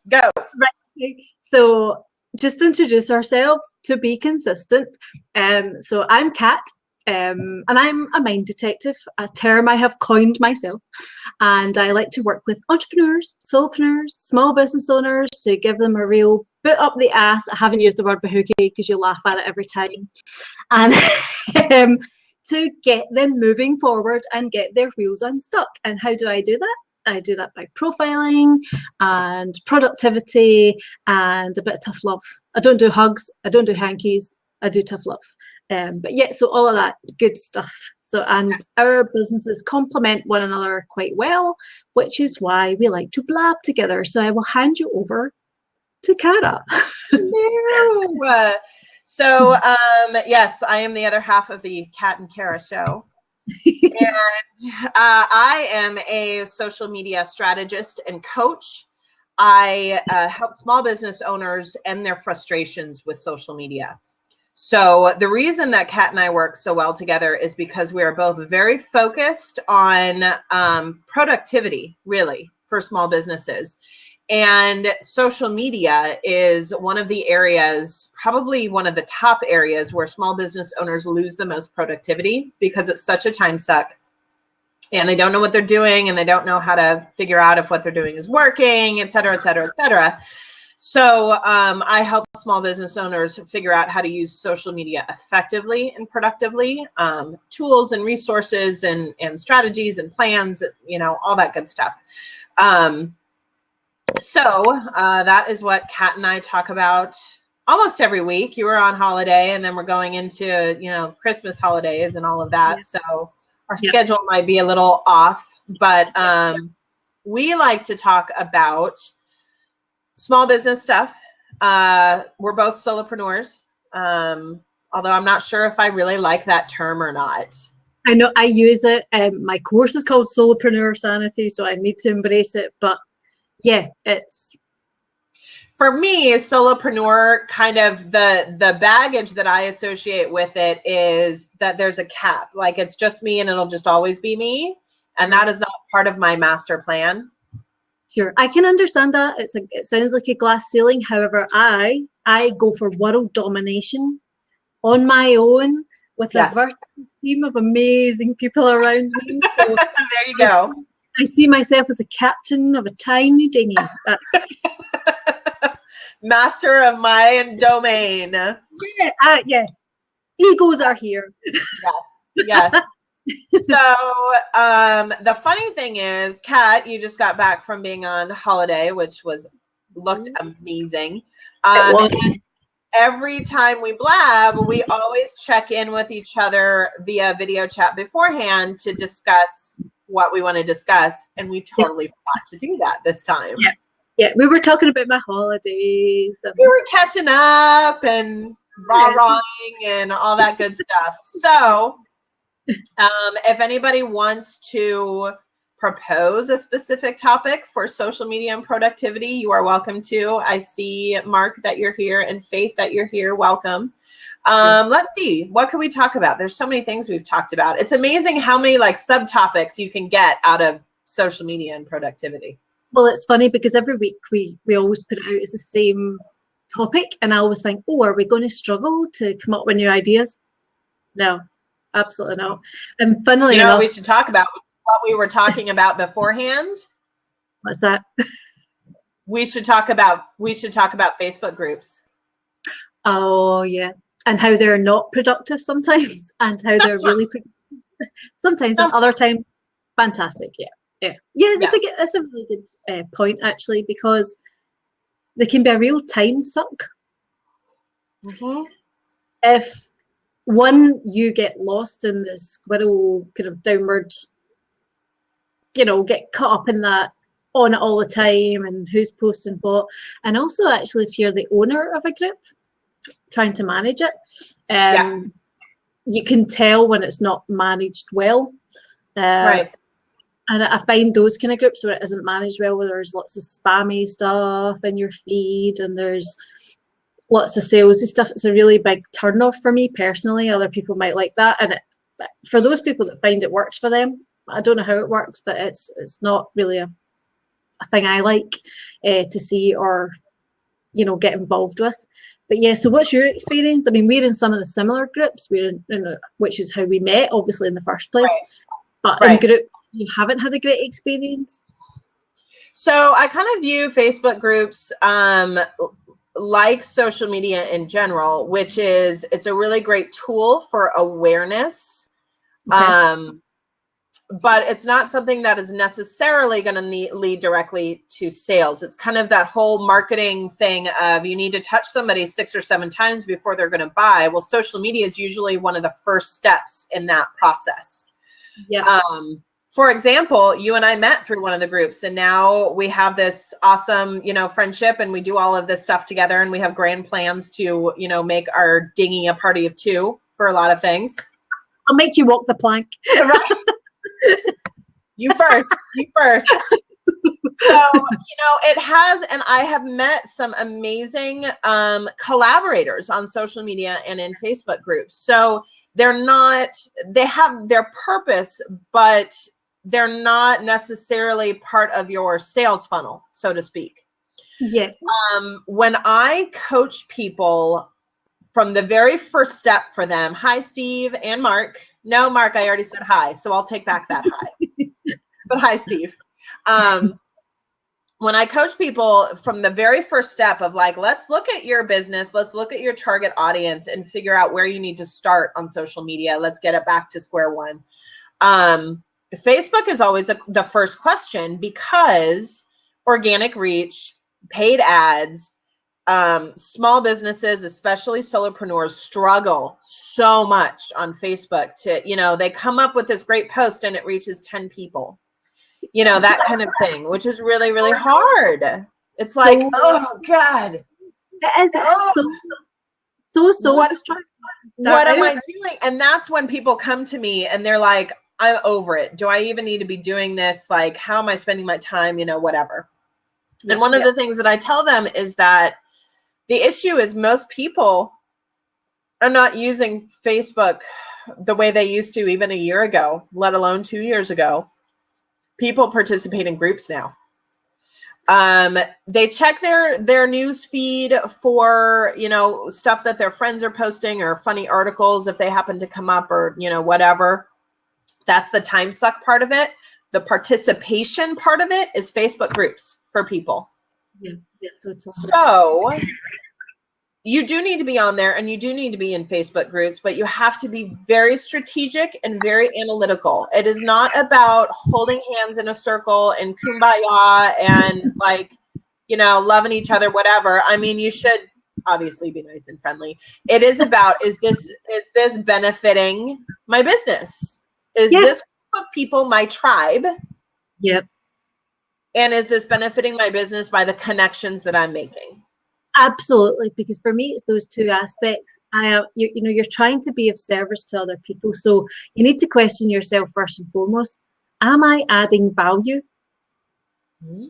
Go. Right. Okay. So just introduce ourselves to be consistent. So I'm Kat, and I'm a mind detective, a term I have coined myself. And I like to work with entrepreneurs, solopreneurs, small business owners to give them a real boot up the ass. I haven't used the word bahookie because you laugh at it every time. And to get them moving forward and get their wheels unstuck. And how do I do that? I do that by profiling and productivity and a bit of tough love. I don't do hugs. I don't do hankies. I do tough love. But yeah, so all of that good stuff. So, and our businesses complement one another quite well, which is why we like to blab together. So I will hand you over to Cara. Hello. So, yes, I am the other half of the Kat and Cara show. And I am a social media strategist and coach. I help small business owners end their frustrations with social media. So the reason that Kat and I work so well together is because we are both very focused on productivity, really, for small businesses. And social media is one of the areas, probably one of the top areas where small business owners lose the most productivity because it's such a time suck and they don't know what they're doing and they don't know how to figure out if what they're doing is working, et cetera, et cetera, et cetera. So I help small business owners figure out how to use social media effectively and productively, tools and resources and strategies and plans, you know, all that good stuff. So that is what Kat and I talk about almost every week. You were on holiday and then we're going into, you know, Christmas holidays and all of that. Yeah. So our schedule might be a little off, but we like to talk about small business stuff. We're both solopreneurs, although I'm not sure if I really like that term or not. I know I use it. My course is called Solopreneur Sanity, so I need to embrace it. But yeah, it's for me, solopreneur, kind of the baggage that I associate with it is that there's a cap, like it's just me and it'll just always be me, and that is not part of my master plan. Sure, I can understand that. It sounds like a glass ceiling. However, I go for world domination on my own with a virtual team of amazing people around me. So there you go. I see myself as a captain of a tiny dinghy. Master of my domain. Yeah. Egos are here. Yes. So the funny thing is, Kat, you just got back from being on holiday, which looked amazing. And every time we blab, we always check in with each other via video chat beforehand to discuss what we want to discuss, and we totally forgot to do that this time. Yeah, we were talking about my holidays. We were catching up and rah-rahing and all that good stuff. So if anybody wants to propose a specific topic for social media and productivity, you are welcome to. I see, Mark, that you're here, and Faith, that you're here. Welcome. Let's see, what can we talk about? There's so many things we've talked about. It's amazing how many like subtopics you can get out of social media and productivity. Well, it's funny because every week we always put it out as the same topic, and I always think, oh, are we going to struggle to come up with new ideas? No, absolutely not. And funnily enough, we should talk about what we were talking about beforehand. What's that? We should talk about Facebook groups. Oh yeah, and how they're not productive sometimes, and how they're really sometimes, and other times fantastic. Yeah. It's a really good point actually, because they can be a real time suck. If you get lost in the squirrel kind of downward, get caught up in that, on it all the time and who's posting what, and also actually if you're the owner of a group trying to manage it, you can tell when it's not managed well. Right. And I find those kind of groups where it isn't managed well, where there's lots of spammy stuff in your feed and there's lots of salesy stuff, it's a really big turn-off for me personally. Other people might like that, and for those people that find it works for them, I don't know how it works, but it's not really a a thing I like to see or, you know, get involved with. But yeah, so what's your experience? I mean, we're in some of the similar groups, which is how we met, obviously, in the first place. Right. But in group, you haven't had a great experience? So I kind of view Facebook groups like social media in general, which is, it's a really great tool for awareness. Okay. But it's not something that is necessarily going to lead directly to sales. It's kind of that whole marketing thing of you need to touch somebody 6 or 7 times before they're going to buy. Well, social media is usually one of the first steps in that process. Yeah. For example, you and I met through one of the groups, and now we have this awesome, you know, friendship, and we do all of this stuff together, and we have grand plans to, you know, make our dinghy a party of 2 for a lot of things. I'll make you walk the plank. Right? You first. So, you know, it has, and I have met some amazing collaborators on social media and in Facebook groups. So they have their purpose, but they're not necessarily part of your sales funnel, so to speak. Yeah. When I coach people from the very first step for them, hi, Steve and Mark. No, Mark, I already said hi, so I'll take back that hi. But hi, Steve. When I coach people from the very first step of like, let's look at your business, let's look at your target audience and figure out where you need to start on social media. Let's get it back to square one. Facebook is always the first question, because organic reach, paid ads, small businesses, especially solopreneurs, struggle so much on Facebook to, you know, they come up with this great post and it reaches 10 people, you know, that kind of thing, which is really, really hard. It's like, oh God. It is so distracting. What am I doing? And that's when people come to me and they're like, I'm over it. Do I even need to be doing this? Like, how am I spending my time? You know, whatever. And one of the things that I tell them is that the issue is most people are not using Facebook the way they used to even a year ago, let alone 2 years ago. People participate in groups now. They check their news feed for, you know, stuff that their friends are posting or funny articles if they happen to come up, or, you know, whatever. That's the time suck part of it. The participation part of it is Facebook groups for people. Yeah, so you do need to be on there, and you do need to be in Facebook groups, but you have to be very strategic and very analytical. It is not about holding hands in a circle and kumbaya and like, you know, loving each other, whatever. I mean, you should obviously be nice and friendly. It is about, is this benefiting my business? Is this group of people my tribe? Yep. And is this benefiting my business by the connections that I'm making? Absolutely, because for me, it's those two aspects. You know, you're trying to be of service to other people, so you need to question yourself first and foremost. Am I adding value? Mm-hmm.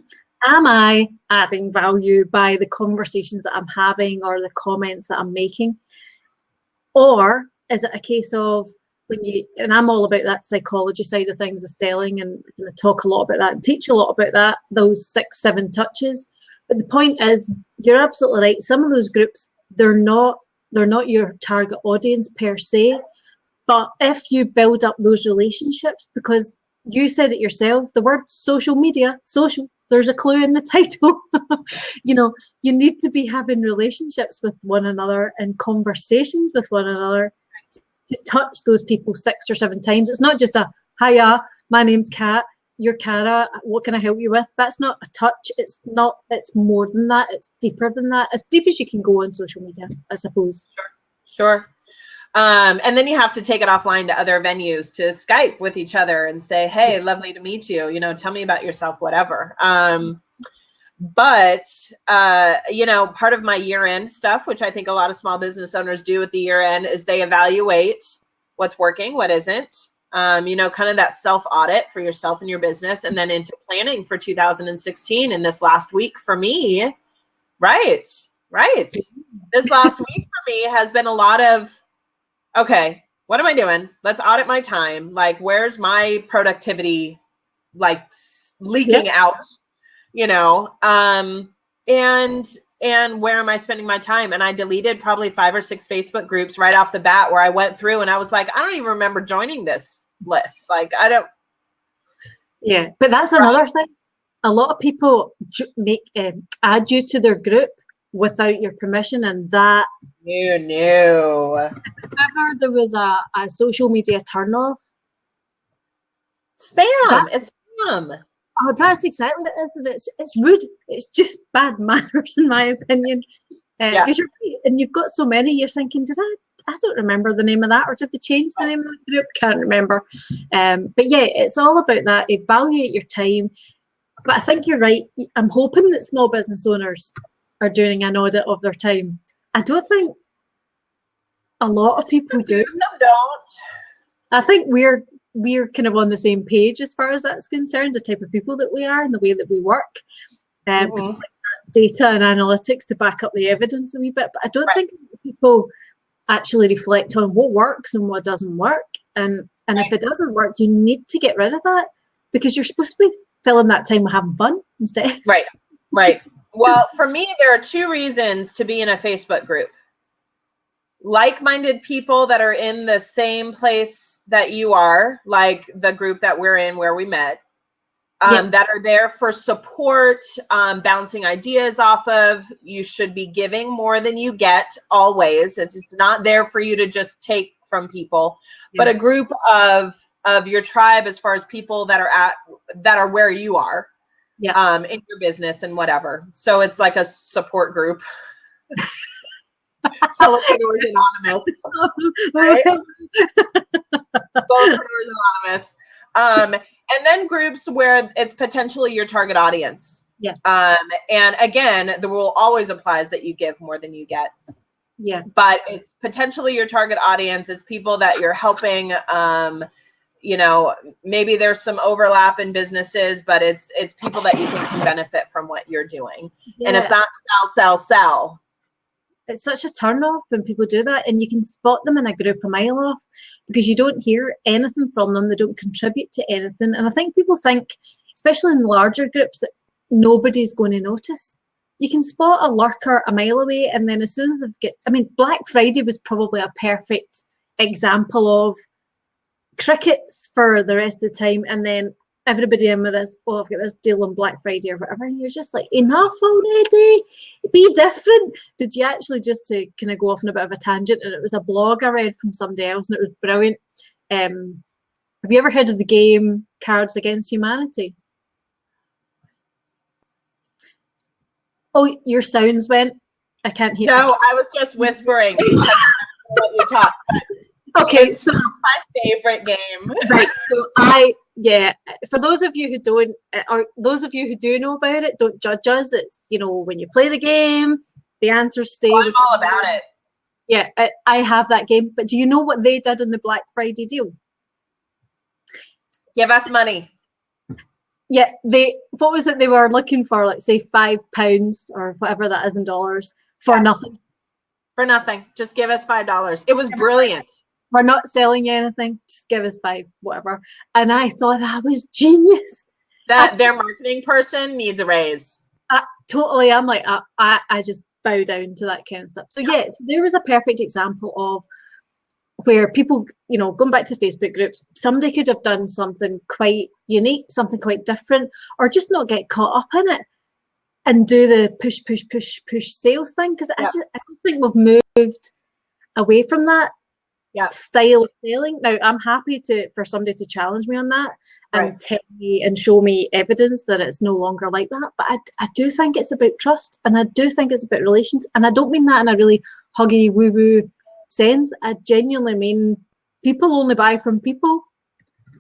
Am I adding value by the conversations that I'm having or the comments that I'm making? Or is it a case of and I'm all about that psychology side of things of selling, and I talk a lot about that and teach a lot about that, those 6, 7 touches. But the point is, you're absolutely right. Some of those groups, they're not your target audience per se. But if you build up those relationships, because you said it yourself, the word social media, social, there's a clue in the title. You know, you need to be having relationships with one another and conversations with one another to touch those people 6 or 7 times. It's not just a, hiya, my name's Kat, you're Cara, what can I help you with? That's not a touch. It's more than that. It's deeper than that. As deep as you can go on social media, I suppose. Sure. And then you have to take it offline to other venues, to Skype with each other and say, hey, lovely to meet you. You know, tell me about yourself, whatever. But, you know, part of my year-end stuff, which I think a lot of small business owners do at the year-end, is they evaluate what's working, what isn't, you know, kind of that self-audit for yourself and your business, and then into planning for 2016. And this last week for me, right. This last week for me has been a lot of, okay, what am I doing? Let's audit my time. Like, where's my productivity, like, leaking out? you know, and where am I spending my time? And I deleted probably 5 or 6 Facebook groups right off the bat where I went through and I was like, I don't even remember joining this list. Like, I don't. Yeah, but that's another thing. A lot of people add you to their group without your permission, and that No. if ever there was a social media turnoff. Spam. It's spam. Oh, that's exactly what it is. It's rude. It's just bad manners, in my opinion. Because you're right, and you've got so many. You're thinking, I don't remember the name of that, or did they change the name of the group? Can't remember. But yeah, it's all about that. Evaluate your time. But I think you're right. I'm hoping that small business owners are doing an audit of their time. I don't think a lot of people do. Some don't. I think we're kind of on the same page as far as that's concerned, the type of people that we are and the way that we work. Because we like data and analytics to back up the evidence a wee bit. But I don't think people actually reflect on what works and what doesn't work. And if it doesn't work, you need to get rid of that, because you're supposed to be filling that time with having fun instead. Right. Well, for me, there are 2 reasons to be in a Facebook group. Like-minded people that are in the same place that you are, like the group that we're in where we met, that are there for support, bouncing ideas off of. You should be giving more than you get always. It's not there for you to just take from people, but a group of your tribe, as far as people that are where you are, in your business and whatever. So it's like a support group. Solopreneurs Anonymous, right? Solopreneurs Anonymous. And then groups where it's potentially your target audience. Yeah. And again, the rule always applies that you give more than you get. Yeah. But it's potentially your target audience. It's people that you're helping. You know, maybe there's some overlap in businesses, but it's people that you think can benefit from what you're doing. Yeah. And it's not sell. It's such a turn off when people do that, and you can spot them in a group a mile off because you don't hear anything from them. They don't contribute to anything. And I think people think, especially in larger groups, that nobody's going to notice. You can spot a lurker a mile away, and then as soon as Black Friday was probably a perfect example of crickets for the rest of the time, and then everybody in with this, I've got this deal on Black Friday or whatever, and you're just like, enough already, be different. Did you actually, just to kind of go off on a bit of a tangent, and it was a blog I read from somebody else and it was brilliant. Have you ever heard of the game Cards Against Humanity? Oh, your sounds went. I can't hear. No, I was just whispering. What you talk. Okay, so my favorite game. Right. So for those of you who don't, or those of you who do know about it, don't judge us. It's, when you play the game, the answers stay. I'm all about it. Yeah, I have that game. But do you know what they did on the Black Friday deal? Give us money. Yeah, what was it they were looking for? Like, say £5 or whatever that is in dollars for nothing. For nothing. Just give us $5. It was brilliant. We're not selling you anything. Just give us $5, whatever. And I thought that was genius. Their marketing person needs a raise. Totally. I'm like, I just bow down to that kind of stuff. So yes, there was a perfect example of where people, going back to Facebook groups, somebody could have done something quite unique, something quite different, or just not get caught up in it and do the push sales thing. Because I just think we've moved away from that style of selling. Now, I'm happy for somebody to challenge me on that and tell me and show me evidence that it's no longer like that. But I do think it's about trust, and I do think it's about relations. And I don't mean that in a really huggy woo-woo sense. I genuinely mean people only buy from people.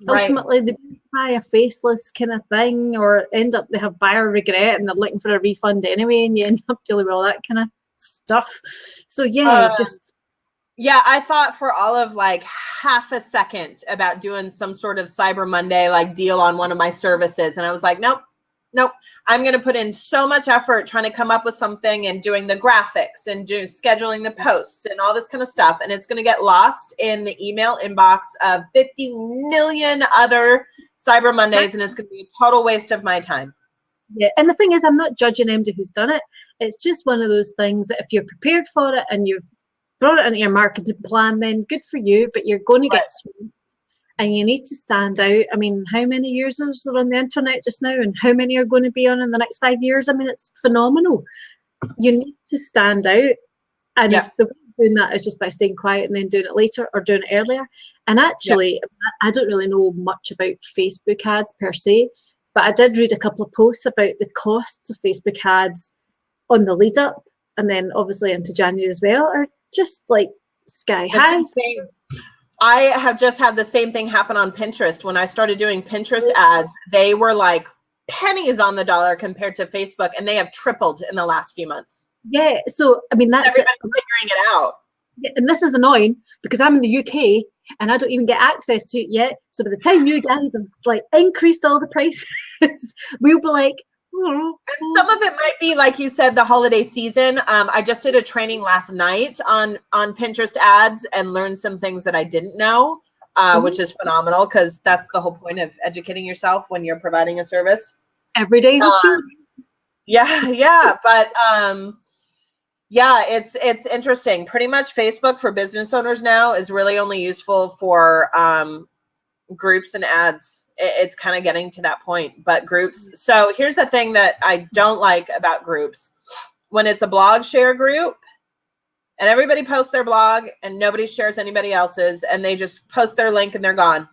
Ultimately, they don't buy a faceless kind of thing, or end up they have buyer regret and they're looking for a refund anyway, and you end up dealing with all that kind of stuff. So I thought for all of like half a second about doing some sort of Cyber Monday like deal on one of my services, and I was like, nope. I'm going to put in so much effort trying to come up with something and doing the graphics and scheduling the posts and all this kind of stuff, and it's going to get lost in the email inbox of 50 million other Cyber Mondays, and it's going to be a total waste of my time. Yeah, and the thing is, I'm not judging anybody who's done it. It's just one of those things that if you're prepared for it and you've brought it into your marketing plan, then good for you, but you're going to Right. get swamped and you need to stand out. I mean, how many users are on the internet just now and how many are going to be on in the next 5 years? I mean, it's phenomenal. You need to stand out. And if the way of doing that is just by staying quiet and then doing it later or doing it earlier. And actually, I don't really know much about Facebook ads per se, but I did read a couple of posts about the costs of Facebook ads on the lead up and then obviously into January as well are just like sky high. I have just had the same thing happen on Pinterest. When I started doing Pinterest ads, they were like pennies on the dollar compared to Facebook, and they have tripled in the last few months. Yeah, so I mean, that's everybody's figuring it out. And this is annoying because I'm in the UK and I don't even get access to it yet. So by the time you guys have like increased all the prices, we'll be like, and some of it might be like you said, the holiday season. I just did a training last night on Pinterest ads and learned some things that I didn't know, which is phenomenal because that's the whole point of educating yourself when you're providing a service. Every day is a school. Yeah, but yeah, it's interesting. Pretty much Facebook for business owners now is really only useful for groups and ads. It's kind of getting to that point, but groups. So here's the thing that I don't like about groups. When it's a blog share group and everybody posts their blog and nobody shares anybody else's and they just post their link and they're gone.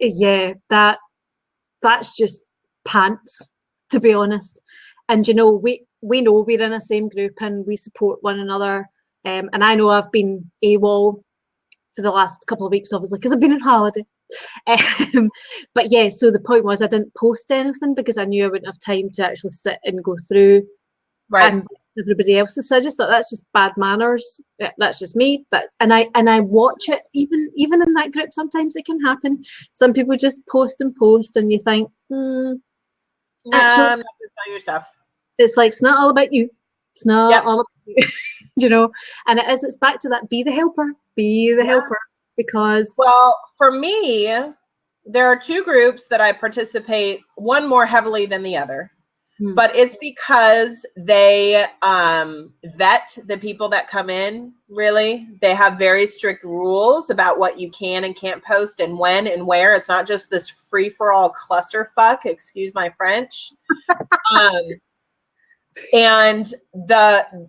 Yeah, that's just pants, to be honest. And you know, we know we're in the same group and we support one another. And I know I've been AWOL for the last couple of weeks, obviously, because I've been on holiday. But yeah, so the point was I didn't post anything because I knew I wouldn't have time to actually sit and go through and everybody else's. So I just thought that's just bad manners. That's just me. And I watch it even in that group. Sometimes it can happen. Some people just post and you think, I'm not gonna tell your stuff. It's like it's not all about you. It's not all about you. You know, and it's back to that, be the helper. Be the helper. Because for me, there are two groups that I participate, one more heavily than the other, but it's because they vet the people that come in. Really, they have very strict rules about what you can and can't post and when and where. It's not just this free-for-all clusterfuck, excuse my French. And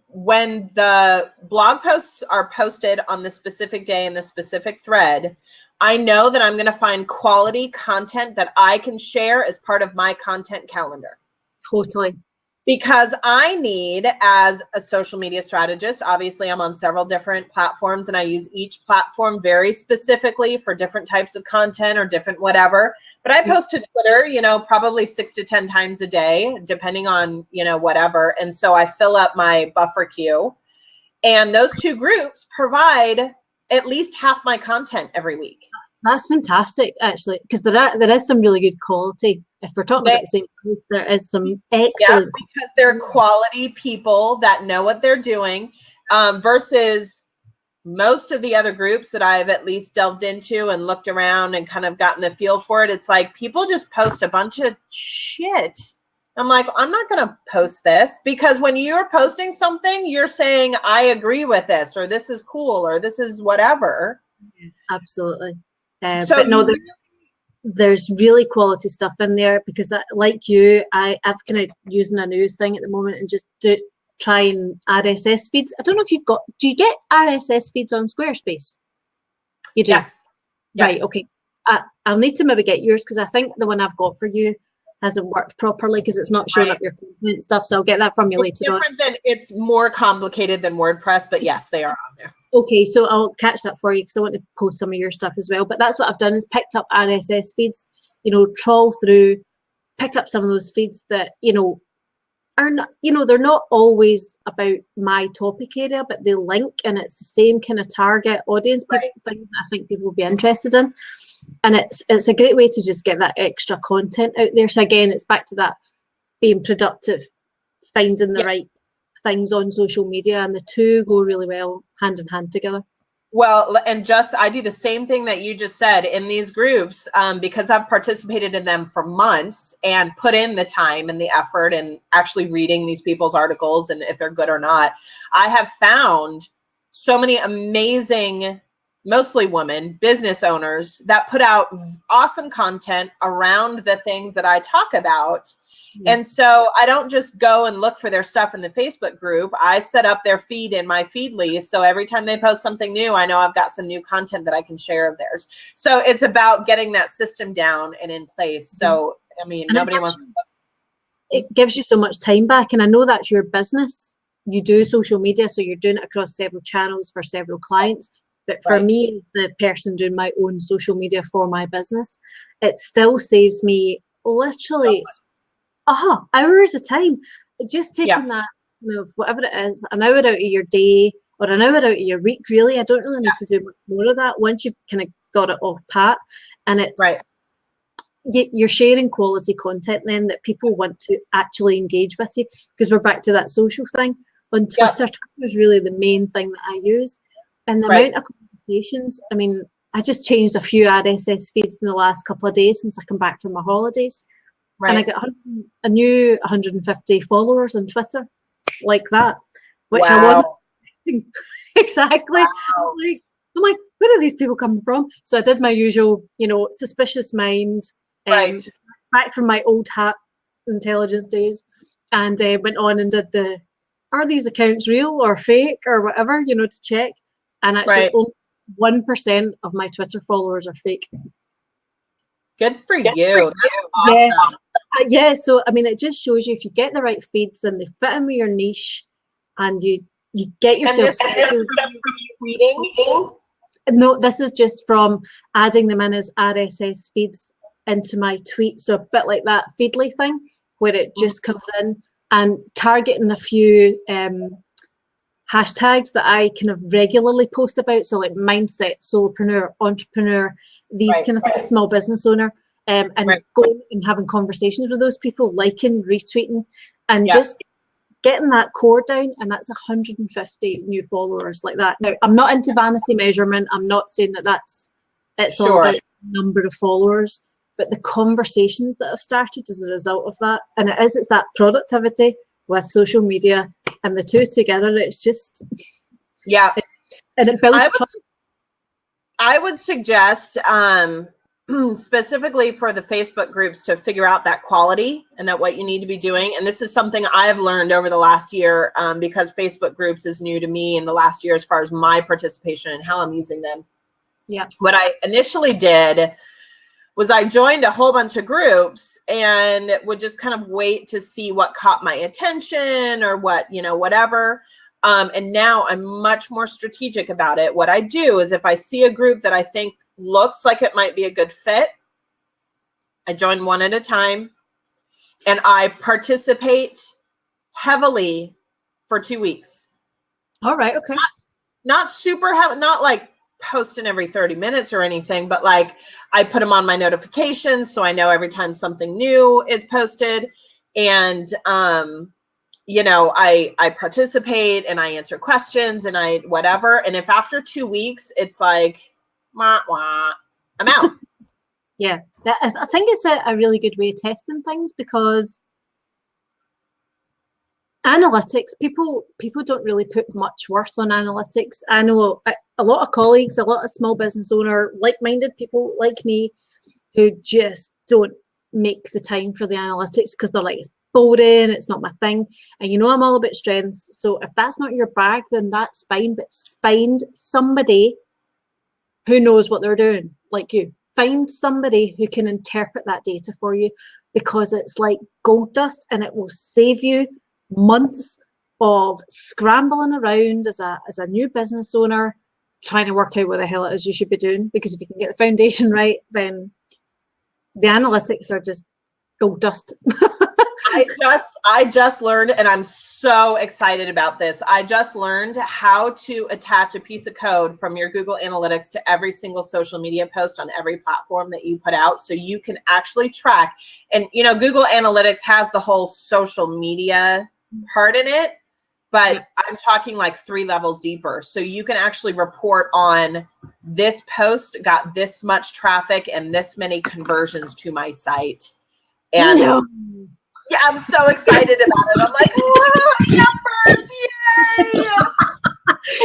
when the blog posts are posted on the specific day in the specific thread, I know that I'm going to find quality content that I can share as part of my content calendar. Totally. Because I need, as a social media strategist, obviously I'm on several different platforms and I use each platform very specifically for different types of content or different whatever. But I post to Twitter, you know, probably 6 to 10 times a day, depending on, you know, whatever. And so I fill up my buffer queue. And those two groups provide at least half my content every week. That's fantastic, actually, because there is some really good quality. If we're talking about the same place, there is some excellent. Yeah, because they're quality people that know what they're doing, versus most of the other groups that I've at least delved into and looked around and kind of gotten the feel for it. It's like people just post a bunch of shit. I'm like, I'm not going to post this, because when you're posting something, you're saying, I agree with this, or this is cool, or this is whatever. Absolutely. So but no, there's really quality stuff in there, because like you, I've kind of using a new thing at the moment and just try and RSS feeds. I don't know if do you get RSS feeds on Squarespace? You do? Yes. Right, okay. I'll need to maybe get yours, because I think the one I've got for you hasn't worked properly because it's not showing up your content stuff. So I'll get that from you later on. It's more complicated than WordPress, but yes, they are on there. Okay, so I'll catch that for you because I want to post some of your stuff as well. But that's what I've done, is picked up RSS feeds, you know, trawl through, pick up some of those feeds that, you know, are not, you know, they're not always about my topic area, but they link, and it's the same kind of target audience thing that I think people will be interested in. And it's a great way to just get that extra content out there. So again, it's back to that being productive, finding the right things on social media, and the two go really well hand in hand together. Well, and just I do the same thing that you just said in these groups, because I've participated in them for months and put in the time and the effort and actually reading these people's articles and if they're good or not. I have found so many amazing, mostly women, business owners that put out awesome content around the things that I talk about. And so I don't just go and look for their stuff in the Facebook group. I set up their feed in my Feedly. So every time they post something new, I know I've got some new content that I can share of theirs. So it's about getting that system down and in place. So, I mean, and nobody wants to. It gives you so much time back. And I know that's your business. You do social media, so you're doing it across several channels for several clients. But for me, the person doing my own social media for my business, it still saves me literally hours of time. Just taking that, you know, whatever it is, an hour out of your day or an hour out of your week, really. I don't really need to do much more of that once you've kind of got it off pat. And it's you're sharing quality content then that people want to actually engage with you, because we're back to that social thing. On Twitter, Twitter is really the main thing that I use. And the amount of conversations, I mean, I just changed a few RSS feeds in the last couple of days since I come back from my holidays. And I got a new 150 followers on Twitter, like that, which I wasn't expecting. Exactly. I'm like, where are these people coming from? So I did my usual, you know, suspicious mind, back from my old hat intelligence days, and went on and did are these accounts real or fake or whatever, you know, to check. And actually, only 1% of my Twitter followers are fake. Good for you. That's awesome. Yeah, so I mean, it just shows you if you get the right feeds and they fit in with your niche, and you get yourself. And this is just from you reading? No, this is just from adding them in as RSS feeds into my tweet. So a bit like that Feedly thing, where it just comes in, and targeting a few hashtags that I kind of regularly post about. So like mindset, solopreneur, entrepreneur, these kind of things, small business owner. And going and having conversations with those people, liking, retweeting, and just getting that core down. And that's 150 new followers like that. Now, I'm not into vanity measurement. I'm not saying that it's all about the number of followers, but the conversations that have started as a result of that. And it's that productivity with social media, and the two together, it's just and it builds trust. I would suggest specifically for the Facebook groups to figure out that quality and that what you need to be doing. And this is something I've learned over the last year, because Facebook groups is new to me in the last year as far as my participation and how I'm using them. What I initially did was I joined a whole bunch of groups and would just kind of wait to see what caught my attention or what, you know, whatever. And now I'm much more strategic about it. What I do is if I see a group that I think looks like it might be a good fit, I join one at a time, and I participate heavily for 2 weeks. All right. Okay. Not super heavy, not like posting every 30 minutes or anything, but like I put them on my notifications so I know every time something new is posted. And you know, I participate and I answer questions and I whatever. And if after 2 weeks it's like, wah, wah, I'm out. I think it's a really good way of testing things, because analytics, people don't really put much worth on analytics. I know a lot of colleagues, a lot of small business owner, like-minded people like me, who just don't make the time for the analytics because they're like, it's boring, it's not my thing. And you know, I'm all about strengths. So if that's not your bag, then that's fine. But find somebody who knows what they're doing, like you. Find somebody who can interpret that data for you, because it's like gold dust, and it will save you months of scrambling around as a new business owner, trying to work out what the hell it is you should be doing. Because if you can get the foundation right, then the analytics are just gold dust. I just learned, and I'm so excited about this. I just learned how to attach a piece of code from your Google Analytics to every single social media post on every platform that you put out, so you can actually track. And you know, Google Analytics has the whole social media part in it, but I'm talking like 3 levels deeper. So you can actually report on this post got this much traffic and this many conversions to my site. And no. Yeah, I'm so excited about it. I'm like, whoa, numbers, yay!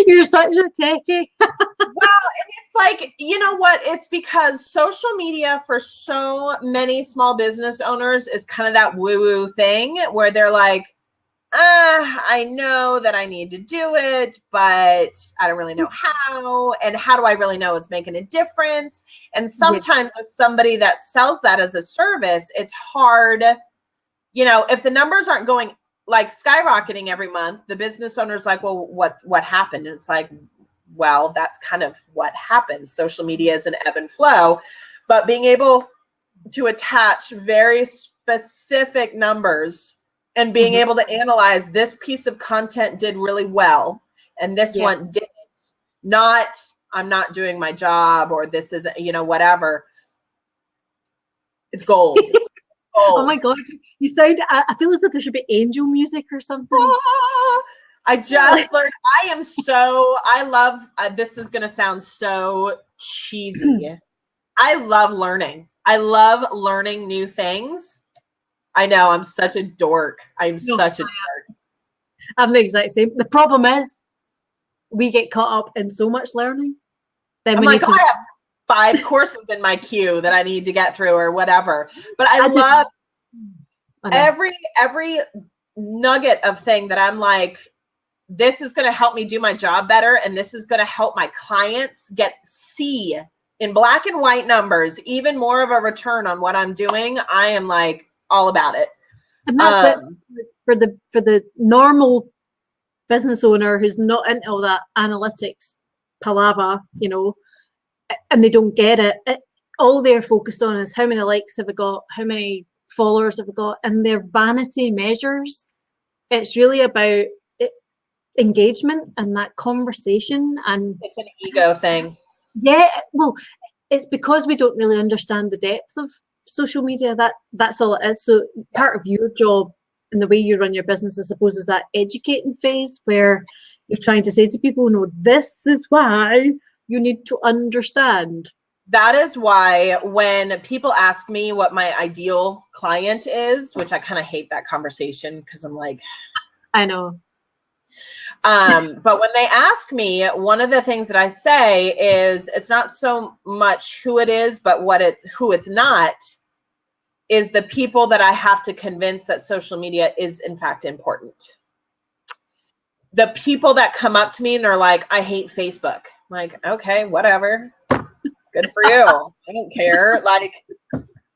You're such a techie. Well, and it's like, you know what? It's because social media for so many small business owners is kind of that woo-woo thing where they're like, I know that I need to do it, but I don't really know how. And how do I really know it's making a difference? And sometimes as somebody that sells that as a service, it's hard. You know, if the numbers aren't going like skyrocketing every month, the business owner's like, well, what happened? And it's like, well, that's kind of what happens. Social media is an ebb and flow, but being able to attach very specific numbers and being able to analyze this piece of content did really well and this one didn't, not I'm not doing my job or this isn't, you know, whatever. It's gold. Oh my God, you sound, I feel as if there should be angel music or something. I just learned, I love, this is going to sound so cheesy. I love learning. I love learning new things. I know, I'm such a dork. I'm such a dork. I'm the exact same. The problem is we get caught up in so much learning. Then I'm like, I have 5 courses in my queue that I need to get through or whatever. But I love every nugget of thing that I'm like, this is going to help me do my job better. And this is going to help my clients see in black and white numbers, even more of a return on what I'm doing. I am like all about it. And that's it for the normal business owner who's not into all that analytics palaver, you know, and they don't get it. All they're focused on is how many likes have I got, how many followers have I got, and their vanity measures. It's really about engagement and that conversation, and it's an ego thing. Yeah, well, it's because we don't really understand the depth of social media. That's all it is. So part of your job and the way you run your business, I suppose, is that educating phase where you're trying to say to people, no, this is why you need to understand. That is why when people ask me what my ideal client is, which I kind of hate that conversation because I'm like, I know. But when they ask me, one of the things that I say is it's not so much who it is, but who it's not is the people that I have to convince that social media is in fact important. The people that come up to me and are like, I hate Facebook. I'm like, okay, whatever. Good for you. I don't care. Like,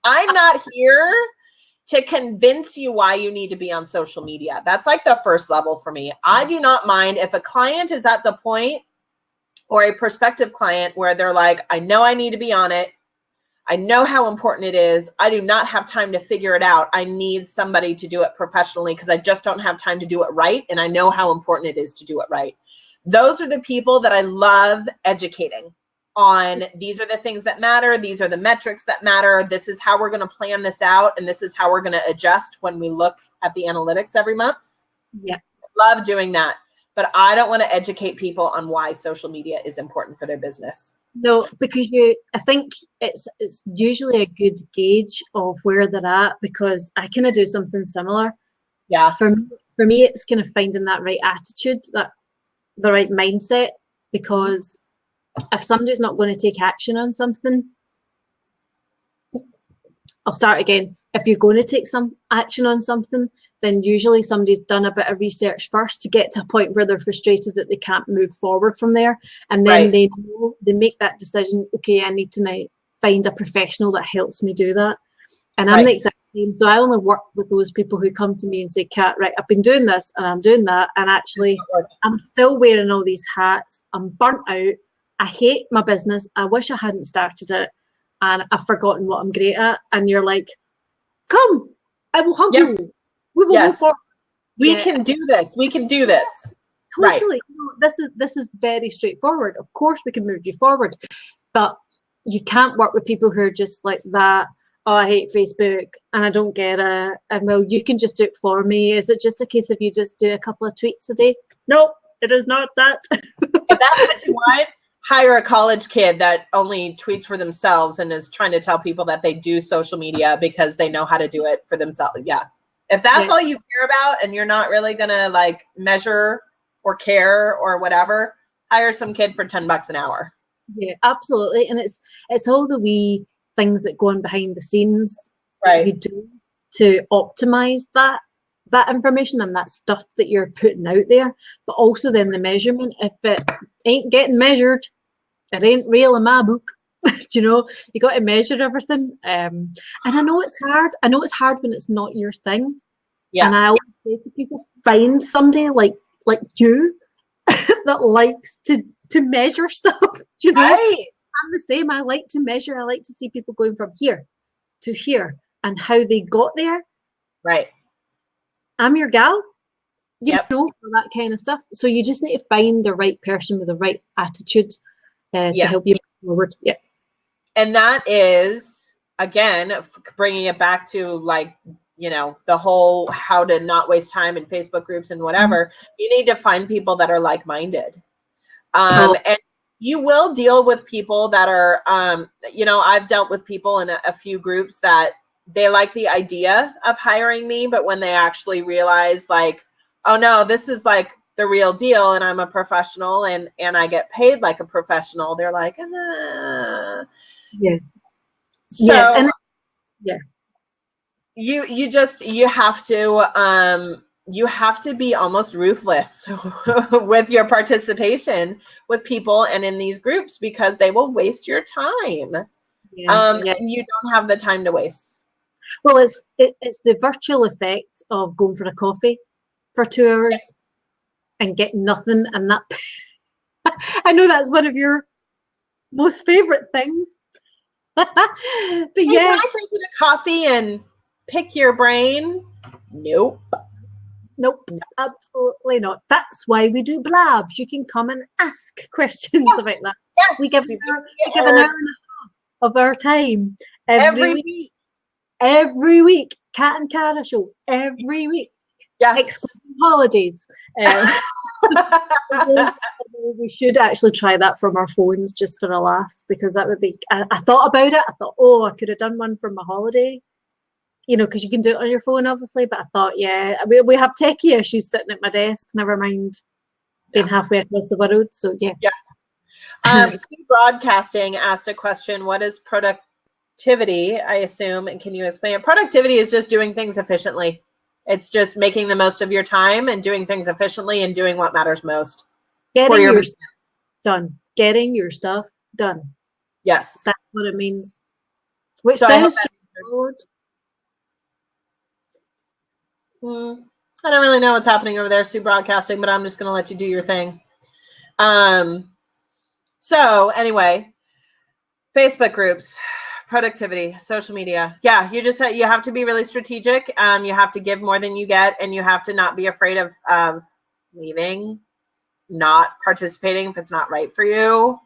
I'm not here to convince you why you need to be on social media. That's like the first level for me. I do not mind if a client is at the point, or a prospective client, where they're like, I know I need to be on it. I know how important it is. I do not have time to figure it out. I need somebody to do it professionally because I just don't have time to do it right. And I know how important it is to do it right. Those are the people that I love educating on. These are the things that matter. These are the metrics that matter. This is how we're going to plan this out. And this is how we're going to adjust when we look at the analytics every month. Yeah. Love doing that. But I don't want to educate people on why social media is important for their business. No, because I think it's usually a good gauge of where they're at, because I kind of do something similar. Yeah. For me, it's kind of finding that right attitude, that the right mindset, because if somebody's not going to take action on something, I'll start again. If you're going to take some action on something, then usually somebody's done a bit of research first to get to a point where they're frustrated that they can't move forward from there. And then they make that decision, okay, I need to now find a professional that helps me do that. And I'm the exact same. So I only work with those people who come to me and say, Kat, right, I've been doing this and I'm doing that. And actually, I'm still wearing all these hats. I'm burnt out. I hate my business. I wish I hadn't started it. And I've forgotten what I'm great at. And you're like, come, I will help you. We will move forward. We can do this. We can do this. Totally. Right. This is very straightforward. Of course we can move you forward. But you can't work with people who are just like that. oh, I hate Facebook and I don't get it. And well, you can just do it for me. Is it just a case of you just do a couple of tweets a day? No, it is not that. If that's what you want, hire a college kid that only tweets for themselves and is trying to tell people that they do social media because they know how to do it for themselves. Yeah. If that's all you care about and you're not really going to like measure or care or whatever, hire some kid for $10 an hour. Yeah, absolutely. And it's all the wee things that go on behind the scenes right. that you do to optimize that information and that stuff that you're putting out there, but also then the measurement. If it ain't getting measured, it ain't real in my book. You know, you got to measure everything. And I know it's hard. I know it's hard when it's not your thing. Yeah. And I always say to people, find somebody like you that likes to measure stuff. You know, right. I'm the same. I like to measure. I like to see people going from here to here and how they got there. Right. I'm your gal, you know, for that kind of stuff. So you just need to find the right person with the right attitude to help you move forward. Yeah. And that is, again, bringing it back to like, you know, the whole how to not waste time in Facebook groups and whatever. Mm-hmm. You need to find people that are like-minded. And you will deal with people that are, you know, I've dealt with people in a few groups that they like the idea of hiring me, but when they actually realize like, oh no, this is like the real deal and I'm a professional and I get paid like a professional, they're like, yeah. So yeah. You have to be almost ruthless with your participation with people and in these groups because they will waste your time. And you don't have the time to waste. Well, it's the virtual effect of going for a coffee for 2 hours and getting nothing, and that I know that's one of your most favorite things. But hey, can I drink a coffee and pick your brain? Nope, absolutely not. That's why we do blabs. You can come and ask questions about that. Yes. We give an hour and a half of our time every week. Every week, Cat and Cara show every week. Yes. Excluding holidays. We should actually try that from our phones just for a laugh, because that would be. I thought about it. I thought, oh, I could have done one for my holiday. You know, because you can do it on your phone, obviously. But I thought, yeah, we have techie issues sitting at my desk. Never mind being halfway across the world. So yeah. Steve Broadcasting asked a question. What is productivity, I assume, and can you explain it? Productivity is just doing things efficiently. It's just making the most of your time and doing things efficiently and doing what matters most. Getting your stuff done. Getting your stuff done. Yes. That's what it means. Which sounds straightforward. I don't really know what's happening over there, Sue Broadcasting, but I'm just going to let you do your thing. So anyway, Facebook groups, productivity, social media. Yeah, you have to be really strategic. You have to give more than you get, and you have to not be afraid of leaving, not participating if it's not right for you.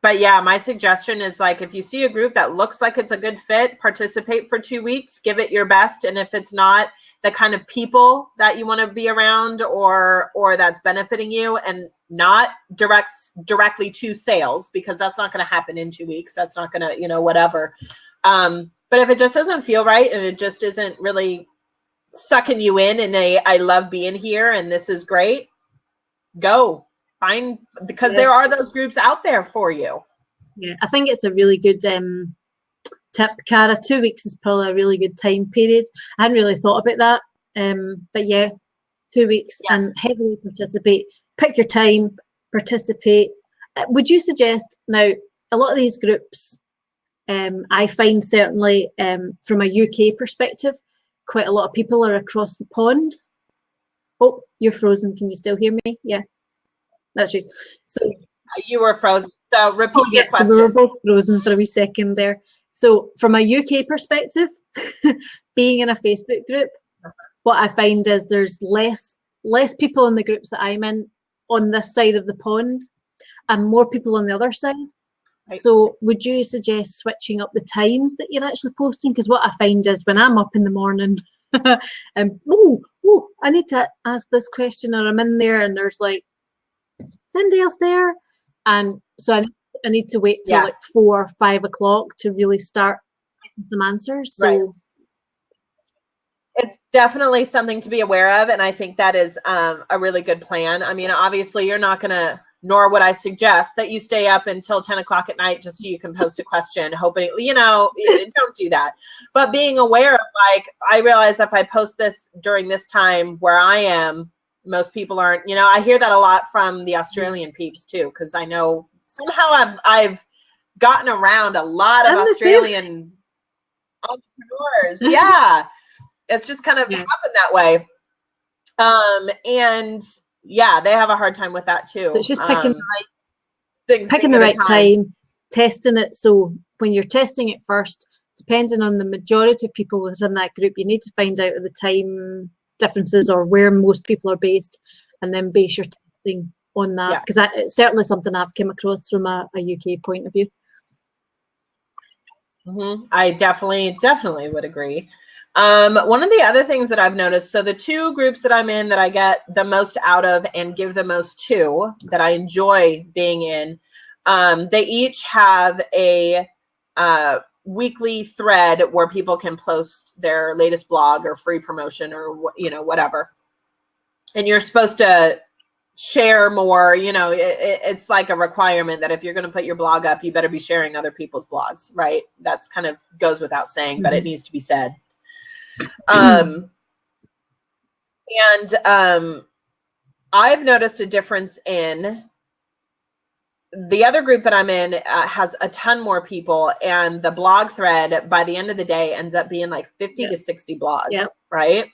But yeah, my suggestion is like, if you see a group that looks like it's a good fit, participate for 2 weeks, give it your best. And if it's not the kind of people that you want to be around or that's benefiting you, and not directly to sales, because that's not going to happen in 2 weeks. That's not going to, you know, whatever. But if it just doesn't feel right and it just isn't really sucking you in I love being here and this is great, go. Find, because there are those groups out there for you. Yeah, I think it's a really good tip, Cara. 2 weeks is probably a really good time period. I hadn't really thought about that. But yeah, 2 weeks and heavily participate. Pick your time, participate. Would you suggest, now, a lot of these groups, I find certainly from a UK perspective, quite a lot of people are across the pond. Oh, you're frozen. Can you still hear me? Yeah. That's you. So you were frozen. So repeat your question. So we were both frozen for a wee second there. So from a UK perspective, being in a Facebook group, what I find is there's less people in the groups that I'm in on this side of the pond, and more people on the other side. Right. So would you suggest switching up the times that you're actually posting? Because what I find is when I'm up in the morning and I need to ask this question, or I'm in there and there's like somebody else there, and so I need to wait till Yeah. like 4 or 5 o'clock to really start getting some answers. So Right. It's definitely something to be aware of, and I think that is a really good plan. I mean, obviously, you're not going to, nor would I suggest that you stay up until 10 o'clock at night just so you can post a question, hoping, don't do that. But being aware of, like, I realize if I post this during this time where I am, most people aren't, I hear that a lot from the Australian peeps too, because I know somehow I've gotten around a lot of Australian entrepreneurs. Yeah. It's just kind of happened that way. And yeah, they have a hard time with that too. So it's just picking the right time, testing it. So when you're testing it first, depending on the majority of people within that group, you need to find out the time differences or where most people are based, and then base your testing on that. Because it's certainly something I've come across from a UK point of view. I definitely would agree. One of the other things that I've noticed, so the two groups that I'm in that I get the most out of and give the most to, that I enjoy being in, they each have a weekly thread where people can post their latest blog or free promotion or whatever. And you're supposed to share more, it's like a requirement that if you're going to put your blog up, you better be sharing other people's blogs, right? That's kind of goes without saying, but it needs to be said. And I've noticed a difference in the other group that I'm in has a ton more people, and the blog thread by the end of the day ends up being like 50 to 60 blogs, right?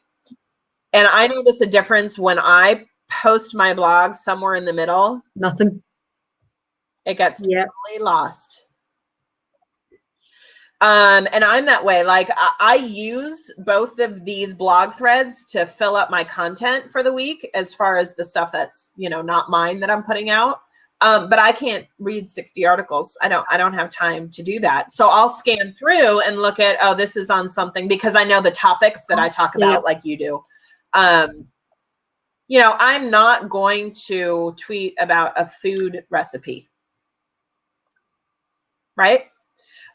And I notice a difference when I post my blog somewhere in the middle. Nothing. It gets totally lost. And I'm that way. Like I use both of these blog threads to fill up my content for the week, as far as the stuff that's, not mine that I'm putting out. But I can't read 60 articles. I don't have time to do that. So I'll scan through and look at, oh, this is on something, because I know the topics that I talk about, like you do. I'm not going to tweet about a food recipe, right?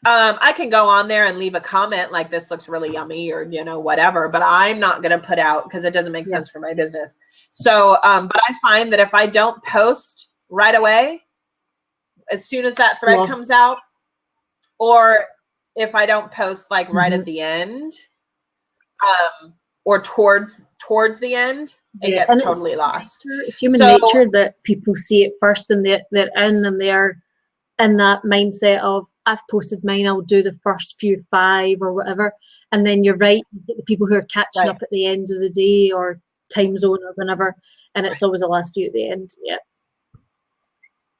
I can go on there and leave a comment like, this looks really yummy, or, whatever, but I'm not going to put out, because it doesn't make sense for my business. So, but I find that if I don't post right away, as soon as that thread comes out, or if I don't post like right at the end, or towards the end, it gets totally lost. It's human nature that people see it first, and they're in, and they're in that mindset of, I've posted mine, I'll do the first few 5 or whatever. And then you're right, you get the people who are catching up at the end of the day or time zone or whenever, and it's always the last few at the end.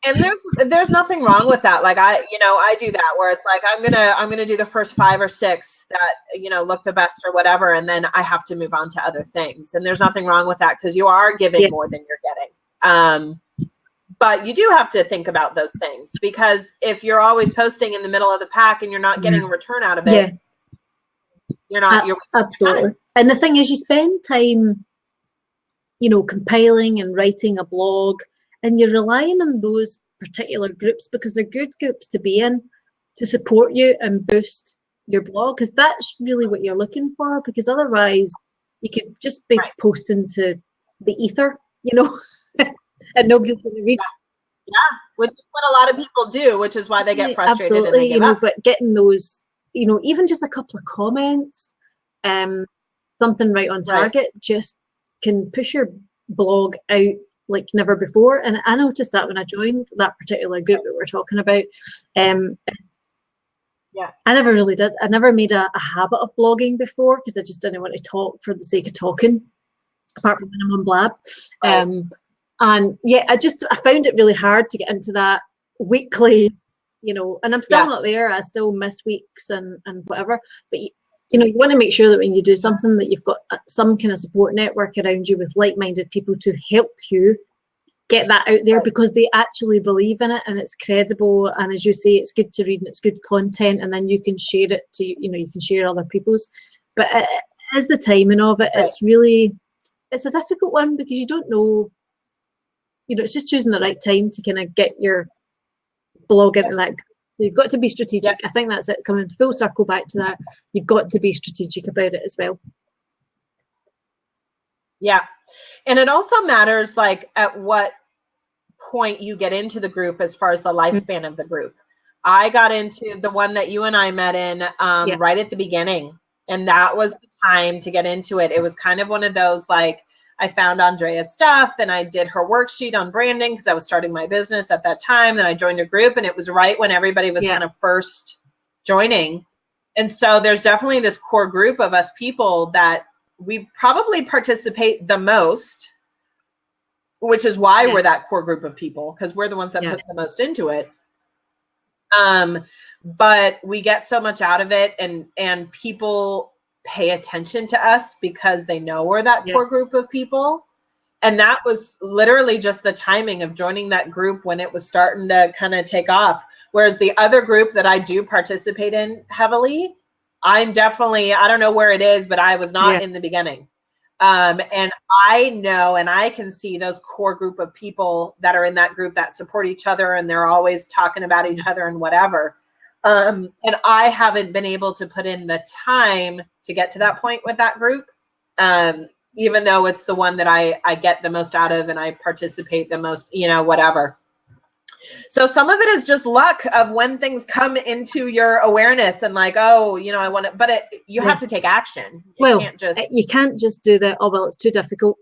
And there's nothing wrong with that. Like I do that, where it's like, I'm gonna do the first 5 or 6 that look the best or whatever, and then I have to move on to other things. And there's nothing wrong with that, because you are giving more than you're getting. But you do have to think about those things, because if you're always posting in the middle of the pack and you're not getting a return out of it, you're absolutely time. And the thing is, you spend time, compiling and writing a blog, and you're relying on those particular groups because they're good groups to be in, to support you and boost your blog, because that's really what you're looking for. Because otherwise, you could just be posting to the ether, and nobody's going to read. Which is what a lot of people do, which is why they get frustrated. Absolutely, and they give up. But getting those, even just a couple of comments, something right on target, just can push your blog out like never before. And I noticed that when I joined that particular group that we're talking about. I never really did. I never made a habit of blogging before, because I just didn't want to talk for the sake of talking, apart from when I'm on Blab. And I found it really hard to get into that weekly, and I'm still not there. I still miss weeks and whatever. But you want to make sure that when you do something, that you've got some kind of support network around you with like-minded people to help you get that out there, because they actually believe in it and it's credible, and as you say, it's good to read and it's good content, and then you can share it to, you can share other people's. But it is the timing of it. It's really, it's a difficult one, because you don't know, it's just choosing the right time to kind of get your blog into that. So you've got to be strategic. I think that's it, coming full circle back to that. You've got to be strategic about it as well. Yeah. And it also matters like at what point you get into the group as far as the lifespan of the group. I got into the one that you and I met in right at the beginning, and that was the time to get into it. It was kind of one of those, like, I found Andrea's stuff and I did her worksheet on branding because I was starting my business at that time. Then I joined a group, and it was right when everybody was kind of first joining. And so there's definitely this core group of us people that we probably participate the most, which is why we're that core group of people, because we're the ones that put the most into it. But we get so much out of it, and people pay attention to us because they know we're that core group of people. And that was literally just the timing of joining that group when it was starting to kind of take off. Whereas the other group that I do participate in heavily, I'm definitely, I don't know where it is, but I was not in the beginning. And I know, and I can see those core group of people that are in that group that support each other, and they're always talking about each other and whatever. And I haven't been able to put in the time to get to that point with that group, even though it's the one that I get the most out of and I participate the most, whatever. So some of it is just luck of when things come into your awareness, and like, oh, I want to, but you have to take action. You can't just do that. Oh, well, it's too difficult,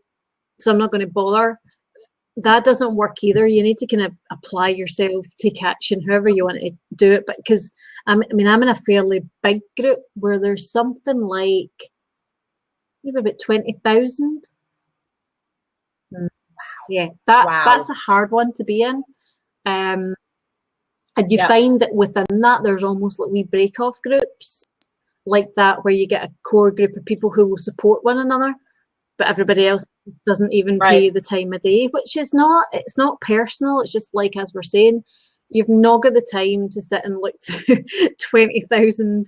so I'm not going to bother. That doesn't work either. You need to kind of apply yourself, take action, however you want to do it. But because I'm in a fairly big group where there's something like maybe about 20,000. Yeah, that's a hard one to be in. And you find that within that, there's almost like wee break-off groups like that, where you get a core group of people who will support one another, but everybody else doesn't even pay the time of day, which is it's not personal. It's just like, as we're saying, you've not got the time to sit and look through 20,000,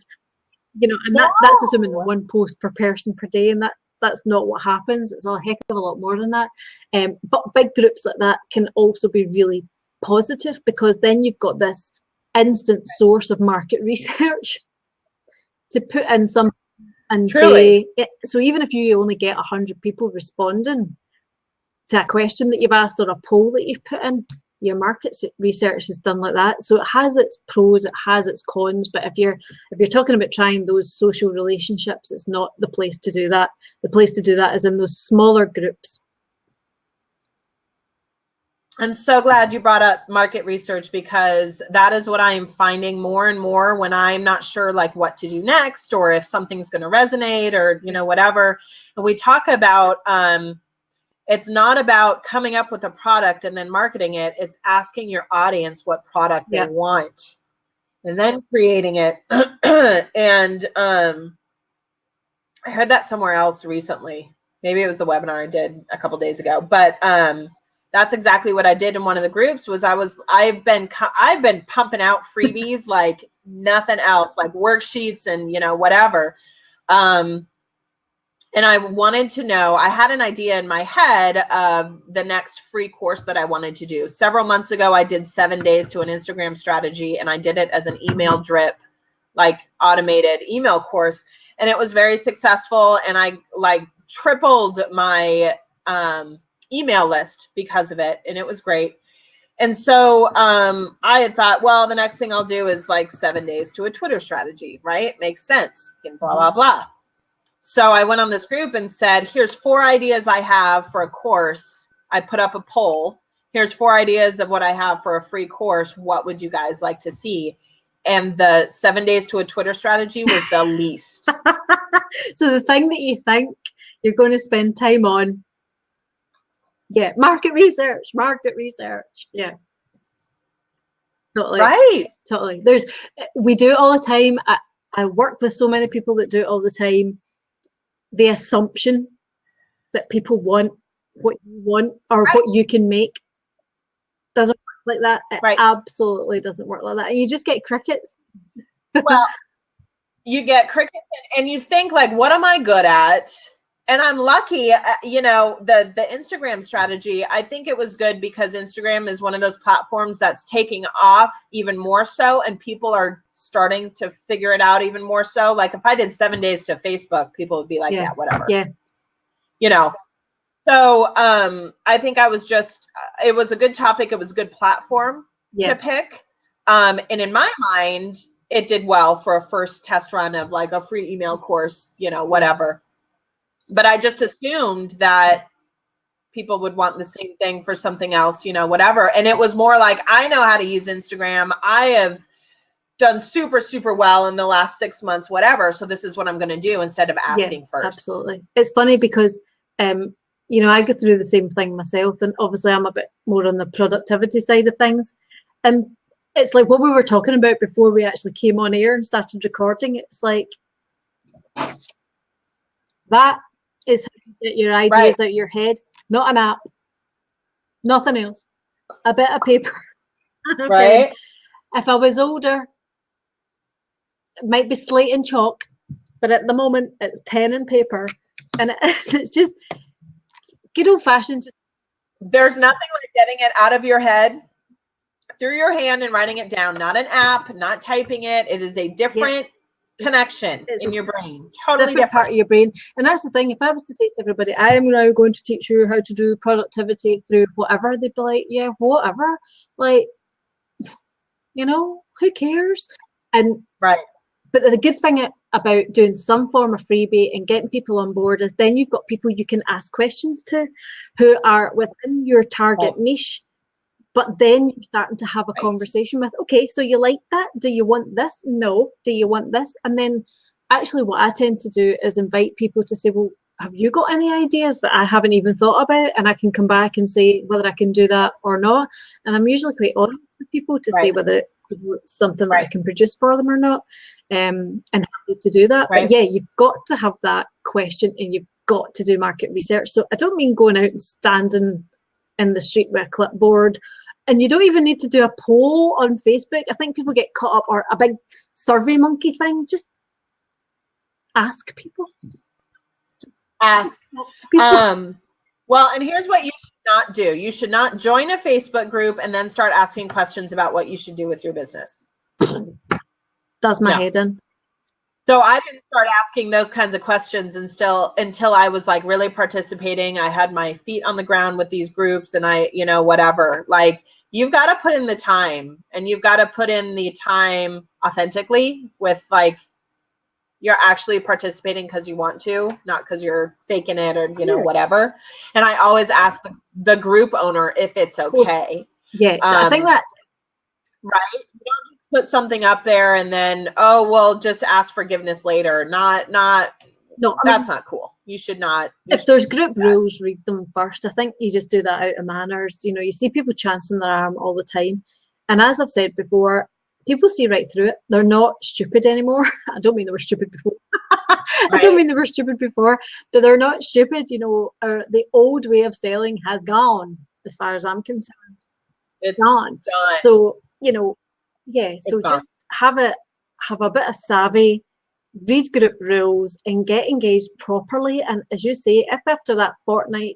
and that's assuming one post per person per day, and that's not what happens. It's a heck of a lot more than that. But big groups like that can also be really positive, because then you've got this instant source of market research to put in some and say, so even if you only get 100 people responding to a question that you've asked or a poll that you've put in, your market research is done like that. So it has its pros, it has its cons, but if you're talking about trying those social relationships, it's not the place to do that. The place to do that is in those smaller groups. I'm so glad you brought up market research, because that is what I am finding more and more when I'm not sure like what to do next, or if something's going to resonate, or whatever. And we talk about it's not about coming up with a product and then marketing it. It's asking your audience what product they want and then creating it. And I heard that somewhere else recently. Maybe it was the webinar I did a couple days ago, but that's exactly what I did in one of the groups. I've been pumping out freebies like nothing else, like worksheets and whatever. And I wanted to know, I had an idea in my head of the next free course that I wanted to do. Several months ago, I did 7 days to an Instagram strategy, and I did it as an email drip, like automated email course. And it was very successful. And I like tripled my email list because of it. And it was great. And so I had thought, well, the next thing I'll do is like 7 days to a Twitter strategy, right? Makes sense. And blah, blah, blah. So I went on this group and said, here's 4 ideas I have for a course. I put up a poll. Here's 4 ideas of what I have for a free course. What would you guys like to see? And the 7 days to a Twitter strategy was the least. So the thing that you think you're going to spend time on, market research. Yeah. Totally. Right. Totally. We do it all the time. I work with so many people that do it all the time. The assumption that people want what you want or what you can make Doesn't work like that. It Right. absolutely doesn't work like that. And you just get crickets. Well, you get crickets and you think like, what am I good at? And I'm lucky, you know, the Instagram strategy, I think it was good because Instagram is one of those platforms that's taking off even more so, and people are starting to figure it out even more so. Like if I did 7 days to Facebook, people would be like, yeah whatever. Yeah. You know, so I think I was just, it was a good topic. It was a good platform to pick. And in my mind, it did well for a first test run of like a free email course, you know, whatever. But I just assumed that people would want the same thing for something else, you know, whatever. And it was more like, I know how to use Instagram. I have done super, super well in the last 6 months, whatever. So this is what I'm going to do instead of asking first. Absolutely. It's funny because, you know, I go through the same thing myself, and obviously I'm a bit more on the productivity side of things. And it's like what we were talking about before we actually came on air and started recording. It's like, that is how you get your ideas out of your head, not an app, nothing else, a bit of paper. Right. If I was older, it might be slate and chalk, but at the moment it's pen and paper, and it's just good old fashioned. There's nothing like getting it out of your head through your hand and writing it down. Not an app, not typing it. It is a different connection in your brain. Totally different part of your brain. And that's the thing. If I was to say to everybody, I am now going to teach you how to do productivity through whatever, they'd be like, yeah, whatever. Like, you know, who cares? And right. But the good thing about doing some form of freebie and getting people on board is then you've got people you can ask questions to who are within your target niche. But then you're starting to have a conversation with, okay, so you like that? Do you want this? No. Do you want this? And then actually what I tend to do is invite people to say, well, have you got any ideas that I haven't even thought about? And I can come back and say whether I can do that or not. And I'm usually quite honest with people to say whether it's something that I can produce for them or not, and happy to do that. But yeah, you've got to have that question and you've got to do market research. So I don't mean going out and standing in the street with a clipboard, and you don't even need to do a poll on Facebook. I think people get caught up, or a big survey monkey thing. Just ask people. Ask. Well, and here's what you should not do. You should not join a Facebook group and then start asking questions about what you should do with your business. Does my head in. So I didn't start asking those kinds of questions until I was like really participating. I had my feet on the ground with these groups, and I, you know, whatever. Like, you've got to put in the time, and you've got to put in the time authentically with like, you're actually participating because you want to, not because you're faking it or, you know, whatever. And I always ask the group owner if it's okay. Yeah, I think that. Right. You don't just put something up there and then, oh, well, just ask forgiveness later. No, that's not cool. You should not. If there's group rules, read them first. I think you just do that out of manners. You know, you see people chancing their arm all the time. And as I've said before, people see right through it. They're not stupid anymore. I don't mean they were stupid before. I don't mean they were stupid before, but they're not stupid. You know, the old way of selling has gone, as far as I'm concerned. It's gone. So, you know, so just have a bit of savvy, read group rules, and get engaged properly. And as you say, if after that fortnight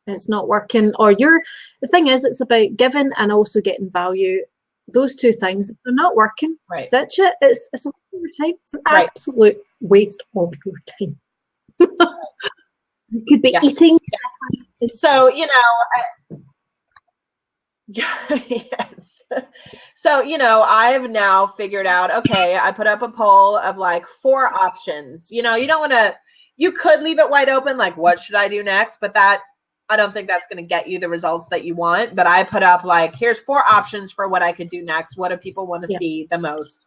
it's not working, or the thing is, it's about giving and also getting value. Those two things, if they're not working, ditch it. It's a waste of your time. It's an absolute waste of your time. You could be eating. So, you know, yes. So, you know, I've now figured out, okay, I put up a poll of like 4 options. You know, you don't want to, you could leave it wide open, like, what should I do next? But I don't think that's going to get you the results that you want. But I put up like, here's 4 options for what I could do next. What do people want to see the most?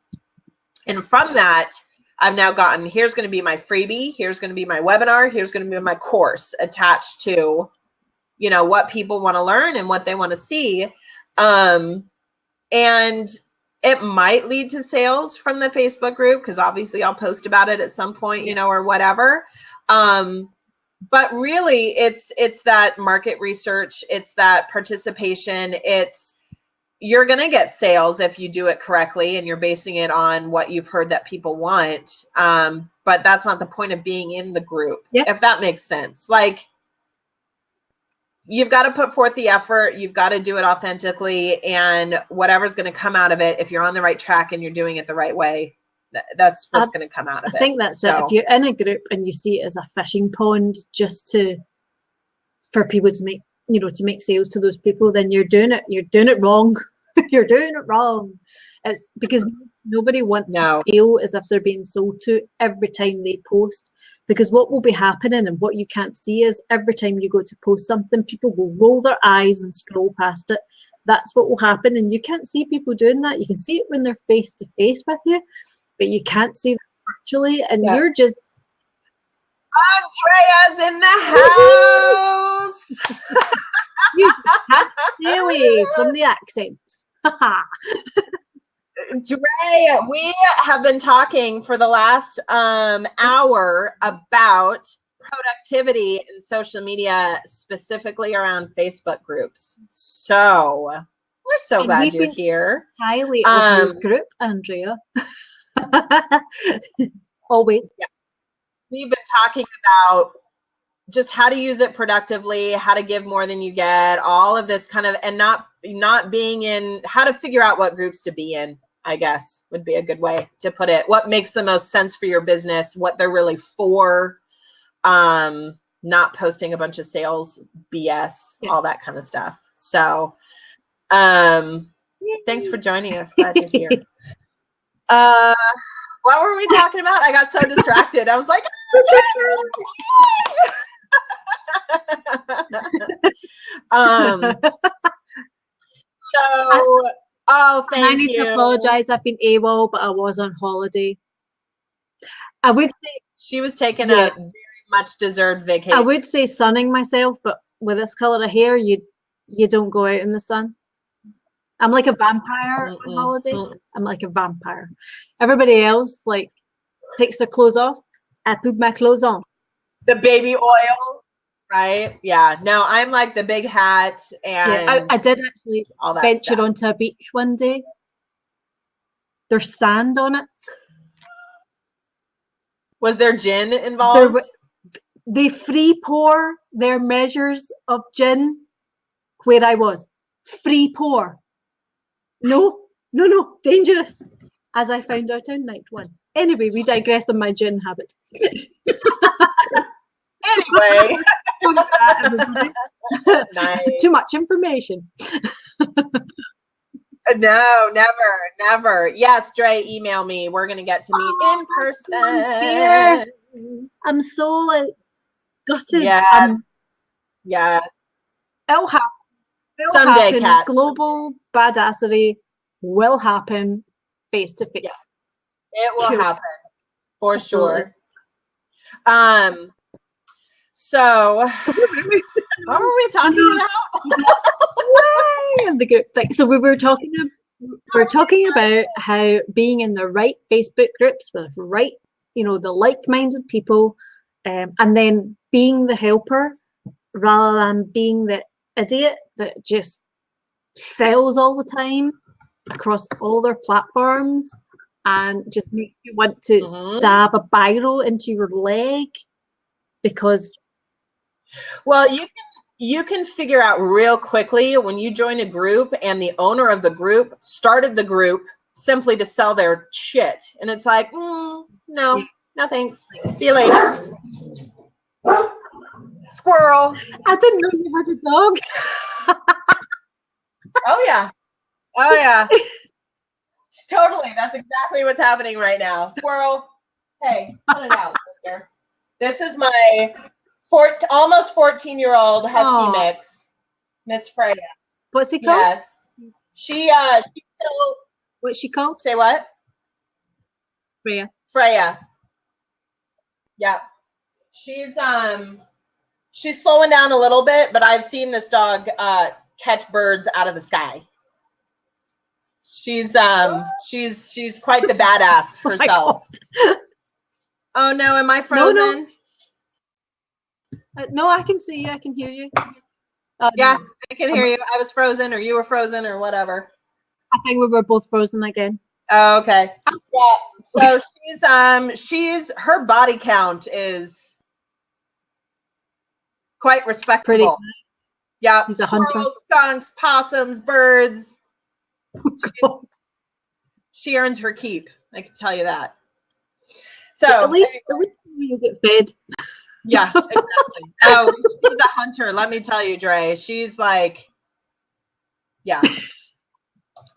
And from that, I've now gotten, here's going to be my freebie. Here's going to be my webinar. Here's going to be my course attached to, you know, what people want to learn and what they want to see. And it might lead to sales from the Facebook group, because obviously I'll post about it at some point, you know, or whatever. But really, it's that market research, it's that participation, it's you're going to get sales if you do it correctly and you're basing it on what you've heard that people want. But that's not the point of being in the group, if that makes sense. Like, you've got to put forth the effort. You've got to do it authentically, and whatever's going to come out of it, if you're on the right track and you're doing it the right way, that's what's going to come out of it. I think that's it. If you're in a group and you see it as a fishing pond just for people to make, to make sales to those people, then you're doing it wrong. You're doing it wrong. It's because nobody wants to feel as if they're being sold to every time they post. Because what will be happening, and what you can't see, is every time you go to post something, people will roll their eyes and scroll past it. That's what will happen. And you can't see people doing that. You can see it when they're face to face with you, but you can't see them virtually. And you're just... Andrea's in the house! You can't stay away from the accents. Dre, we have been talking for the last hour about productivity in social media, specifically around Facebook groups. So we're so glad you're here. Highly of your group, Andrea. Always. Yeah. We've been talking about just how to use it productively, how to give more than you get, all of this kind of, and not being in, how to figure out what groups to be in, I guess would be a good way to put it. What makes the most sense for your business, what they're really for, not posting a bunch of sales BS, all that kind of stuff. So thanks for joining us. Glad you're here. What were we talking about? I got so distracted. I was like, thank I need to apologize. I've been AWOL, but I was on holiday. I would say she was taking a very much deserved vacation. I would say sunning myself, but with this color of hair, you don't go out in the sun. I'm like a vampire on holiday. I'm like a vampire. Everybody else like takes their clothes off. I put my clothes on. The baby oil, right? Yeah. No, I'm like the big hat, and I did actually venture onto a beach one day. There's sand on it. Was there gin involved? They free pour their measures of gin where I was. Free pour. No, dangerous. As I found out on night one. Anyway, we digress on my gin habit. Anyway. Nice. Too much information. No, never. Yes, Dre, email me. We're going to get to meet in person. I'm so like gutted. Yeah. It'll happen. Someday, Kat. Global badassery will happen face to face. It will happen for sure. So what were we talking about? The good thing. So we were talking about how being in the right Facebook groups with the like-minded people, and then being the helper rather than being the idiot that just sells all the time across all their platforms and just makes you want to stab a biro into your leg because... Well, you can figure out real quickly when you join a group and the owner of the group started the group simply to sell their shit. And it's like, no thanks. See you later. Squirrel. I didn't know you had a dog. Oh yeah. Totally. That's exactly what's happening right now. Squirrel. Hey, cut it out, sister. This is my almost 14-year-old husky mix, Miss Freya. What's he called? Yes. She still... What's she called? Say what? Freya. Yeah. She's slowing down a little bit, but I've seen this dog catch birds out of the sky. She's quite the badass herself. Oh no, am I frozen? No. No, I can see you. I can hear you. Yeah, I can hear you. I was frozen, or you were frozen, or whatever. I think we were both frozen again. Oh, okay. Yeah. So she's her body count is quite respectable. Pretty. Yeah. He's a hunter. Squirrels, skunks, possums, birds. She earns her keep. I can tell you that. So at least you get fed. Yeah, exactly. Oh, she's a hunter. Let me tell you, Dre. She's like, yeah.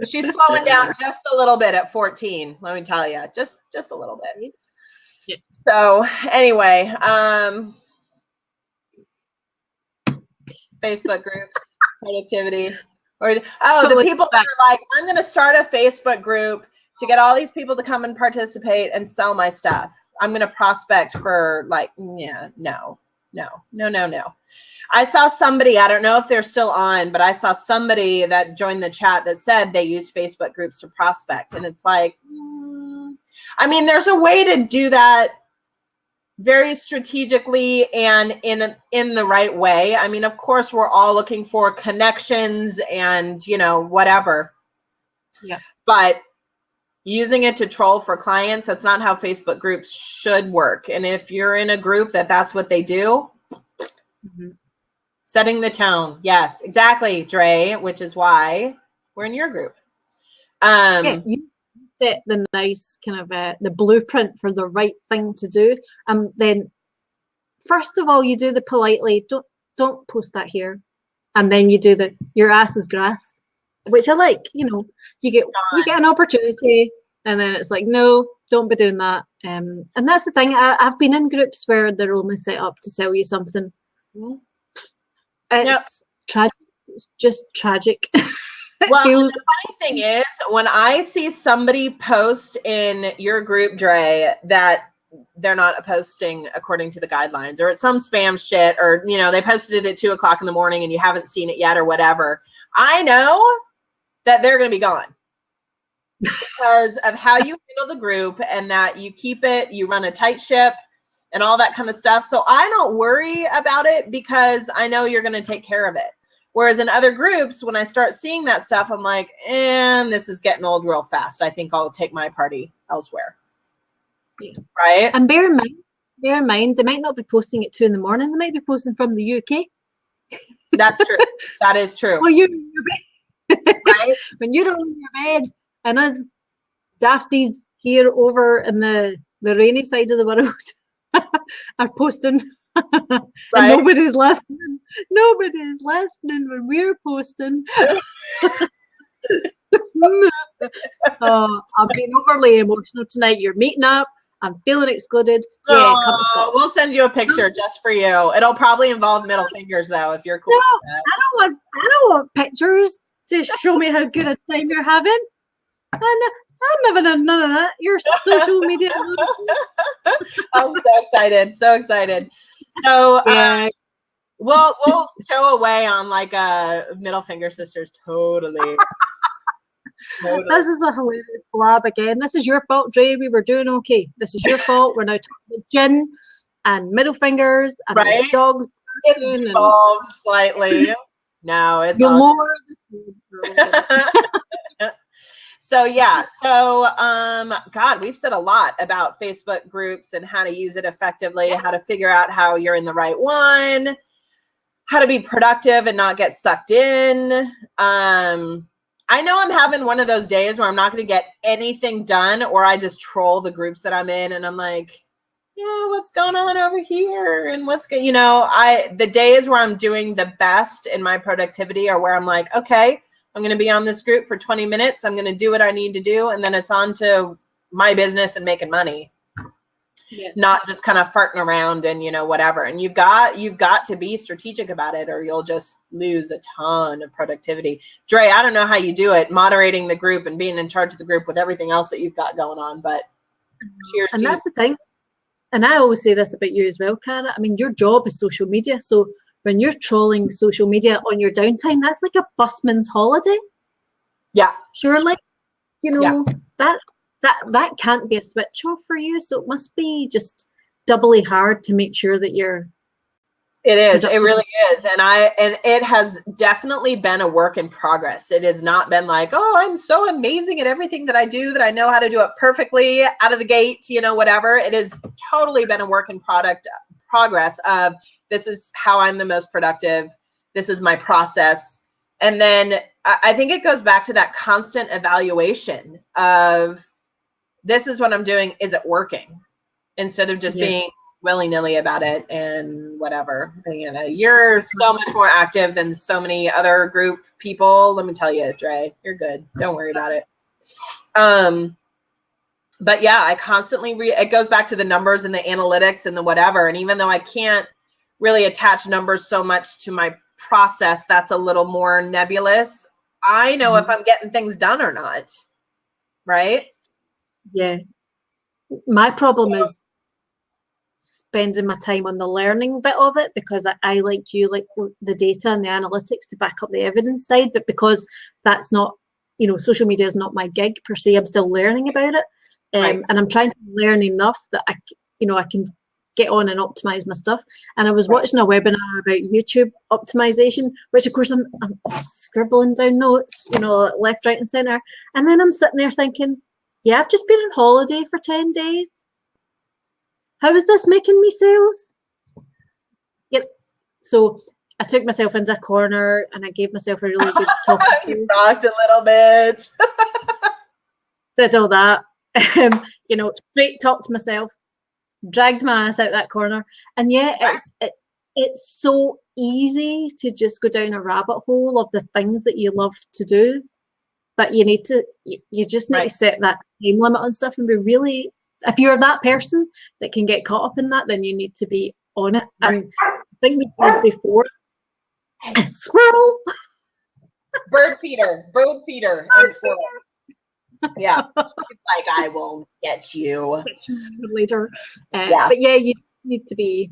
She's slowing down just a little bit at 14. Let me tell you, just a little bit. Yeah. So anyway, Facebook groups, productivity, the people that are like, I'm going to start a Facebook group to get all these people to come and participate and sell my stuff. I'm going to prospect for like, yeah, no. I saw somebody, I don't know if they're still on, but I saw somebody that joined the chat that said they use Facebook groups to prospect. And it's like, I mean, there's a way to do that very strategically and in the right way. I mean, of course, we're all looking for connections and, you know, whatever. Yeah. But using it to troll for clients, that's not how Facebook groups should work. And if you're in a group that's what they do, setting the tone. Yes, exactly, Dre, which is why we're in your group. Yeah, you set the nice kind of the blueprint for the right thing to do. Then first of all, you do the politely, don't post that here. And then you do the your ass is grass, which I like. You know, you get an opportunity, and then it's like, no, don't be doing that. And that's the thing. I've been in groups where they're only set up to sell you something. It's tragic. It's just tragic. Well, the funny thing is, when I see somebody post in your group, Dre, that they're not posting according to the guidelines, or it's some spam shit, or, you know, they posted it at 2 o'clock in the morning and you haven't seen it yet or whatever, I know that they're going to be gone because of how you handle the group and that you keep it, you run a tight ship and all that kind of stuff. So I don't worry about it because I know you're going to take care of it. Whereas in other groups, when I start seeing that stuff, I'm like, and this is getting old real fast. I think I'll take my party elsewhere. Yeah. Right? And bear in mind, they might not be posting at 2 in the morning. They might be posting from the UK. That's true. That is true. Well, you're in your bed. Right? When you're on your bed, and us dafties here over in the rainy side of the world are posting. Right. And nobody's listening. Nobody's listening when we're posting. I'm being overly emotional tonight. You're meeting up. I'm feeling excluded. Yeah, come stop. We'll send you a picture just for you. It'll probably involve middle fingers though, if you're cool. No, I don't want pictures to show me how good a time you're having. I'm never done none of that. Your social media. I'm so excited. So excited. So we'll show away on like middle finger sisters. Totally. This is a hilarious blab again. This is your fault, Dre. We were doing okay. This is your fault. We're now talking gin and middle fingers and the dogs. It's devolved slightly. No, it's you lower the So yeah, so God, we've said a lot about Facebook groups and how to use it effectively, how to figure out how you're in the right one, how to be productive and not get sucked in. I know I'm having one of those days where I'm not going to get anything done, or I just troll the groups that I'm in and I'm like, yeah, what's going on over here? And what's good? You know, the days where I'm doing the best in my productivity are where I'm like, okay, I'm going to be on this group for 20 minutes. I'm going to do what I need to do. And then it's on to my business and making money. Yeah. Not just kind of farting around and, you know, whatever. And you've got to be strategic about it or you'll just lose a ton of productivity. Dre, I don't know how you do it, moderating the group and being in charge of the group with everything else that you've got going on, but cheers. And that's the thing. And I always say this about you as well, Cara. I mean, your job is social media. So when you're trolling social media on your downtime, that's like a busman's holiday. Yeah. Surely, you know, that can't be a switch off for you. So it must be just doubly hard to make sure that you're It is. It really is. And it has definitely been a work in progress. It has not been like, oh, I'm so amazing at everything that I do that I know how to do it perfectly out of the gate, you know, whatever. It has totally been a work in progress of this is how I'm the most productive. This is my process. And then I think it goes back to that constant evaluation of this is what I'm doing. Is it working? Instead of just being willy-nilly about it and whatever. You know, you're so much more active than so many other group people. Let me tell you, Dre, you're good. Don't worry about it. But yeah, I constantly it goes back to the numbers and the analytics and the whatever. And even though I can't really attach numbers so much to my process, that's a little more nebulous. I know if I'm getting things done or not. Right? Yeah. My problem is spending my time on the learning bit of it, because I like you, like the data and the analytics to back up the evidence side, but because that's not, you know, social media is not my gig per se, I'm still learning about it. And I'm trying to learn enough that I can get on and optimize my stuff. And I was watching a webinar about YouTube optimization, which of course I'm scribbling down notes, you know, left, right and center. And then I'm sitting there thinking, yeah, I've just been on holiday for 10 days. How is this making me sales? Yep. So I took myself into a corner and I gave myself a really good talk. You rocked a little bit. Did all that. You know, straight talked to myself, dragged my ass out that corner. And yeah, it's so easy to just go down a rabbit hole of the things that you love to do, that you just need to set that time limit on stuff and be really, if you're that person that can get caught up in that, then you need to be on it. And I think we said before, squirrel. Bird feeder, and squirrel. Yeah, it's like, I will get you later. But yeah, you need to be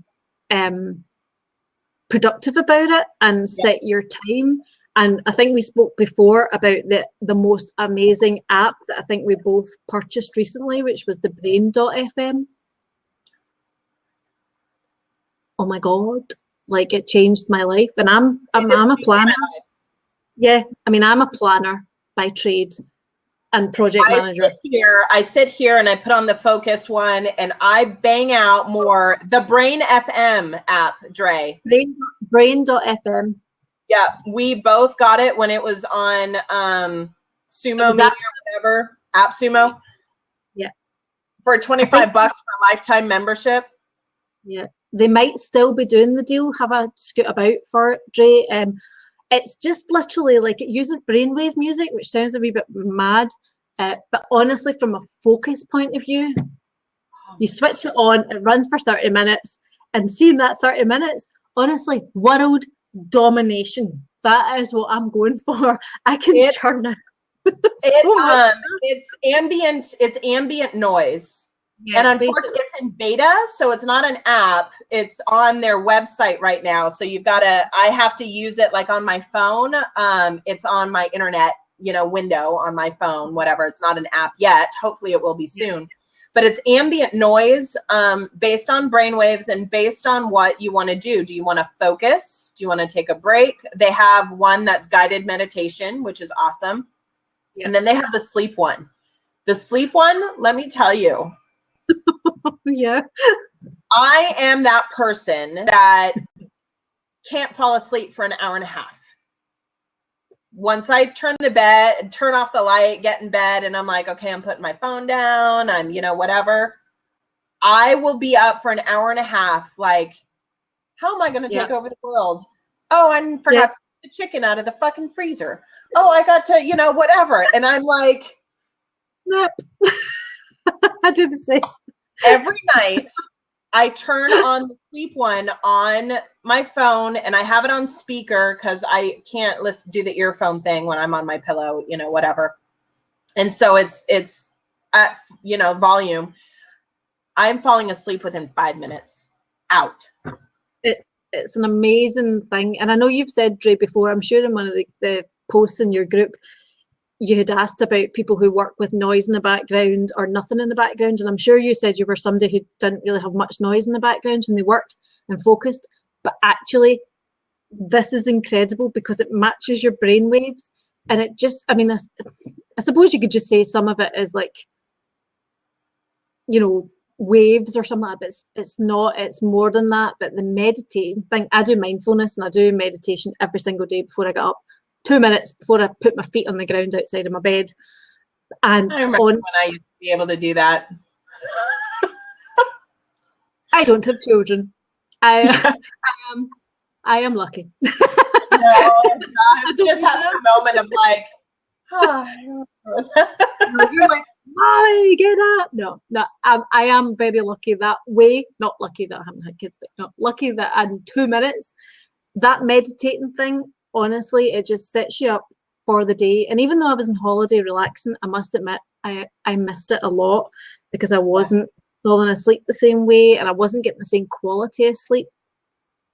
productive about it and set your time. And I think we spoke before about the most amazing app that I think we both purchased recently, which was the Brain.fm. Oh my God, like it changed my life. And I'm a planner. Yeah, I mean, I'm a planner by trade and project manager. I sit here and I put on the focus one and I bang out more. The Brain FM app, Dre. Brain.fm. Yeah, we both got it when it was on Sumo Media or whatever, AppSumo. Yeah. For $25 for a lifetime membership. Yeah, they might still be doing the deal. Have a scoot about for it, Dre. It's just literally like, it uses brainwave music, which sounds a wee bit mad. But honestly, from a focus point of view, you switch it on, it runs for 30 minutes, and seeing that 30 minutes, honestly, world domination. That is what I'm going for. I can churn it. It's ambient noise. Yeah, and unfortunately it's in beta, so it's not an app. It's on their website right now. So I have to use it like on my phone. It's on my internet, window on my phone, whatever. It's not an app yet. Hopefully it will be soon. But it's ambient noise based on brainwaves and based on what you want to do. Do you want to focus? Do you want to take a break? They have one that's guided meditation, which is awesome. Yeah. And then they have the sleep one. The sleep one, let me tell you. Yeah. I am that person that can't fall asleep for an hour and a half. Once I turn off the light, get in bed, and I'm like, okay, I'm putting my phone down, I'm, whatever. I will be up for an hour and a half. Like, how am I going to take over the world? Oh, I forgot to put the chicken out of the fucking freezer. Oh, I got to, whatever. And I'm like, nope. I do the same. Every night I turn on the sleep one on my phone and I have it on speaker because I can't do the earphone thing when I'm on my pillow, whatever. And so it's at, volume. I'm falling asleep within 5 minutes. Out. It's an amazing thing. And I know you've said, Dre, before, I'm sure in one of the posts in your group, you had asked about people who work with noise in the background or nothing in the background. And I'm sure you said you were somebody who didn't really have much noise in the background when they worked and focused. but actually this is incredible because it matches your brain waves. And it just, I mean, I suppose you could just say some of it is like, you know, waves or something like that, but it's not, it's more than that. But the meditating thing, I do mindfulness and I do meditation every single day before I get up, 2 minutes before I put my feet on the ground outside of my bed. And I remember when I used to be able to do that. I don't have children. I am lucky. No, I was just having a moment of like, you're like, Mommy, get up. No, I am very lucky that way. Not lucky that I haven't had kids, but not lucky that in 2 minutes, that meditating thing, honestly, it just sets you up for the day. And even though I was on holiday relaxing, I must admit, I missed it a lot because I wasn't falling asleep the same way and I wasn't getting the same quality of sleep.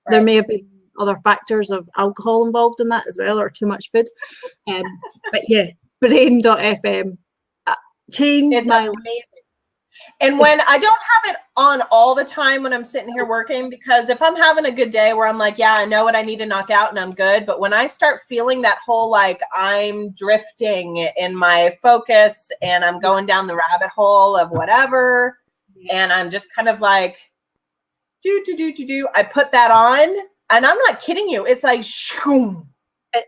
Right. There may have been other factors of alcohol involved in that as well, or too much food. But yeah, brain.fm changed my life. And when I don't have it on all the time when I'm sitting here working, because if I'm having a good day where I'm like, yeah, I know what I need to knock out and I'm good. But when I start feeling that whole, like I'm drifting in my focus and I'm going down the rabbit hole of whatever, and I'm just kind of like, I put that on and I'm not kidding you. It's like, shoom.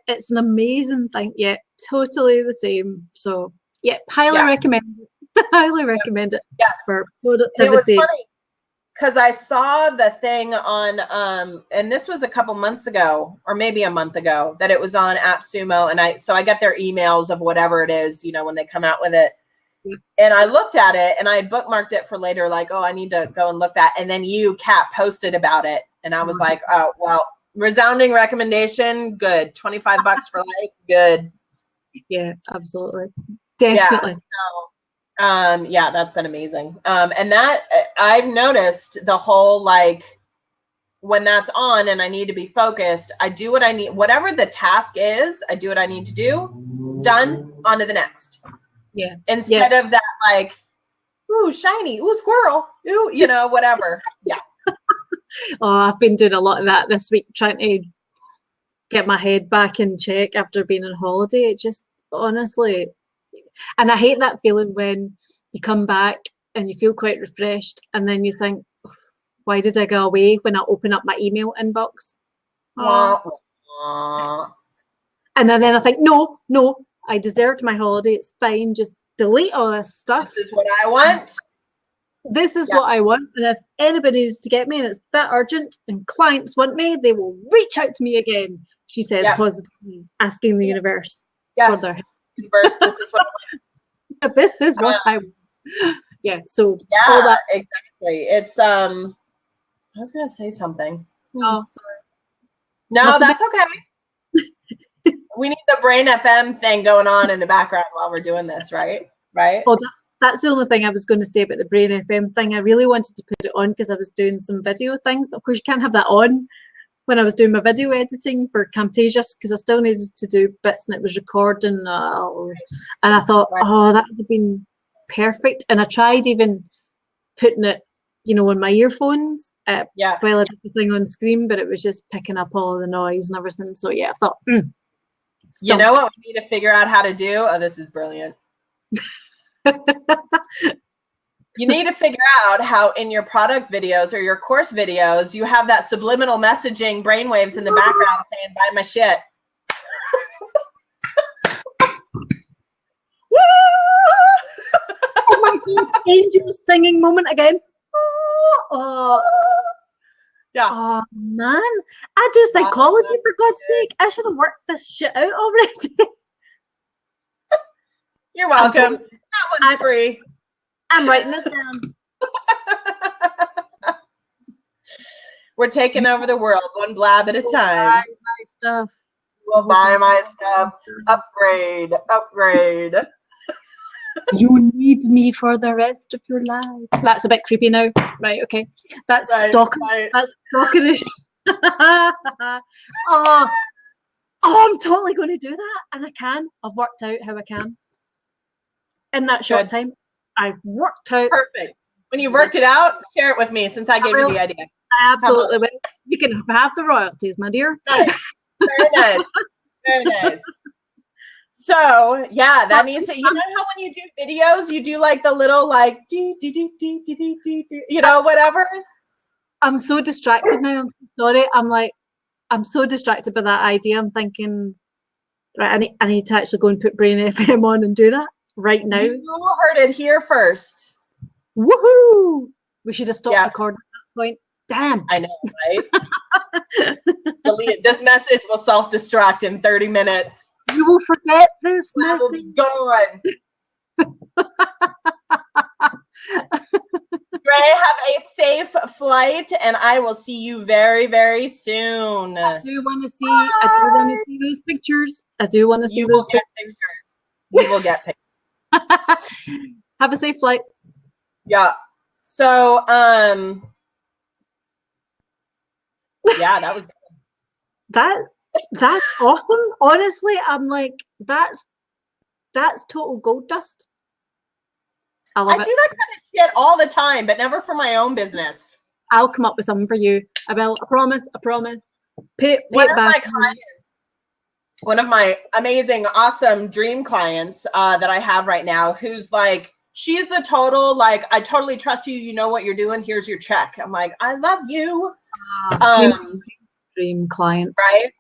It's an amazing thing. Yeah, totally the same. So yeah, highly recommend it. Highly recommend it for productivity. It was funny because I saw the thing on, and this was a couple months ago, or maybe a month ago, that it was on AppSumo, and I get their emails of whatever it is, you know, when they come out with it, and I looked at it, and I had bookmarked it for later, like, oh, I need to go and look that, and then you, Kat, posted about it, and I was like, oh, well, resounding recommendation, good, $25 for life, good. Yeah, absolutely, definitely. Yeah, so, yeah, that's been amazing. And that I've noticed the whole, like, when that's on and I need to be focused, I do what I need, whatever the task is, I do what I need to do, done, on to the next. Yeah. Instead of that, like, ooh, shiny, ooh, squirrel, ooh, you know, whatever. Yeah. Oh, I've been doing a lot of that this week, trying to get my head back in check after being on holiday. It just, honestly, and I hate that feeling when you come back and you feel quite refreshed and then you think, why did I go away, when I open up my email inbox? And then I think, no, I deserved my holiday. It's fine. Just delete all this stuff. This is what I want. This is what I want. And if anybody needs to get me and it's that urgent and clients want me, they will reach out to me again, she said positively, asking the universe for their help. Universe, this is what I want. This is what I want. Yeah, so all that. Exactly. It's I was gonna say something. Oh, sorry. No, that's okay. We need the Brain FM thing going on in the background while we're doing this, right? Oh, that's the only thing I was going to say about the Brain FM thing. I really wanted to put it on because I was doing some video things, but of course you can't have that on when I was doing my video editing for Camtasia because I still needed to do bits and it was recording. And I thought, oh, that would have been perfect. And I tried even putting it, you know, on my earphones while I did the thing on screen, but it was just picking up all the noise and everything. So yeah, I thought, you know what we need to figure out how to do? Oh, this is brilliant. You need to figure out how in your product videos or your course videos, you have that subliminal messaging brainwaves in the background saying, buy my shit. Oh my God, angel singing moment again. Yeah. Oh man, I do psychology for God's sake. I should have worked this shit out already. You're welcome. That one's free. I'm writing this down. We're taking over the world, one blab at a time. Buy my stuff. We'll buy my stuff. Upgrade. You need me for the rest of your life. That's a bit creepy now. Right, okay. That's That's stalkerish. Oh, I'm totally going to do that. And I can. I've worked out how I can. In that short time, I've worked out. Perfect. When you worked it out, share it with me since I gave you the idea. I absolutely will. You can have half the royalties, my dear. Nice. Very nice. Very nice. So yeah, that needs to, you know how when you do videos, you do like the little like you know, whatever. I'm so distracted now. I'm sorry. I'm so distracted by that idea. I'm thinking, right, I need to actually go and put Brain FM on and do that right now. You heard it here first. Woohoo! We should have stopped recording at that point. Damn. I know, right? Delete. This message will self-destruct in 30 minutes. You will forget this message. Will be gone. Ray, have a safe flight, and I will see you very, very soon. I do want to see those pictures. I do want to see those pictures. You will get pictures. Have a safe flight. Yeah. So, yeah, that was good. That's awesome. Honestly, I'm like, that's total gold dust. I love it. I do that kind of shit all the time, but never for my own business. I'll come up with something for you. I will. I promise. I promise. Pay One it of back. my clients, one of my amazing, awesome dream clients that I have right now, who's like, she's the total, like, I totally trust you. You know what you're doing. Here's your check. I'm like, I love you. Dream client. Right.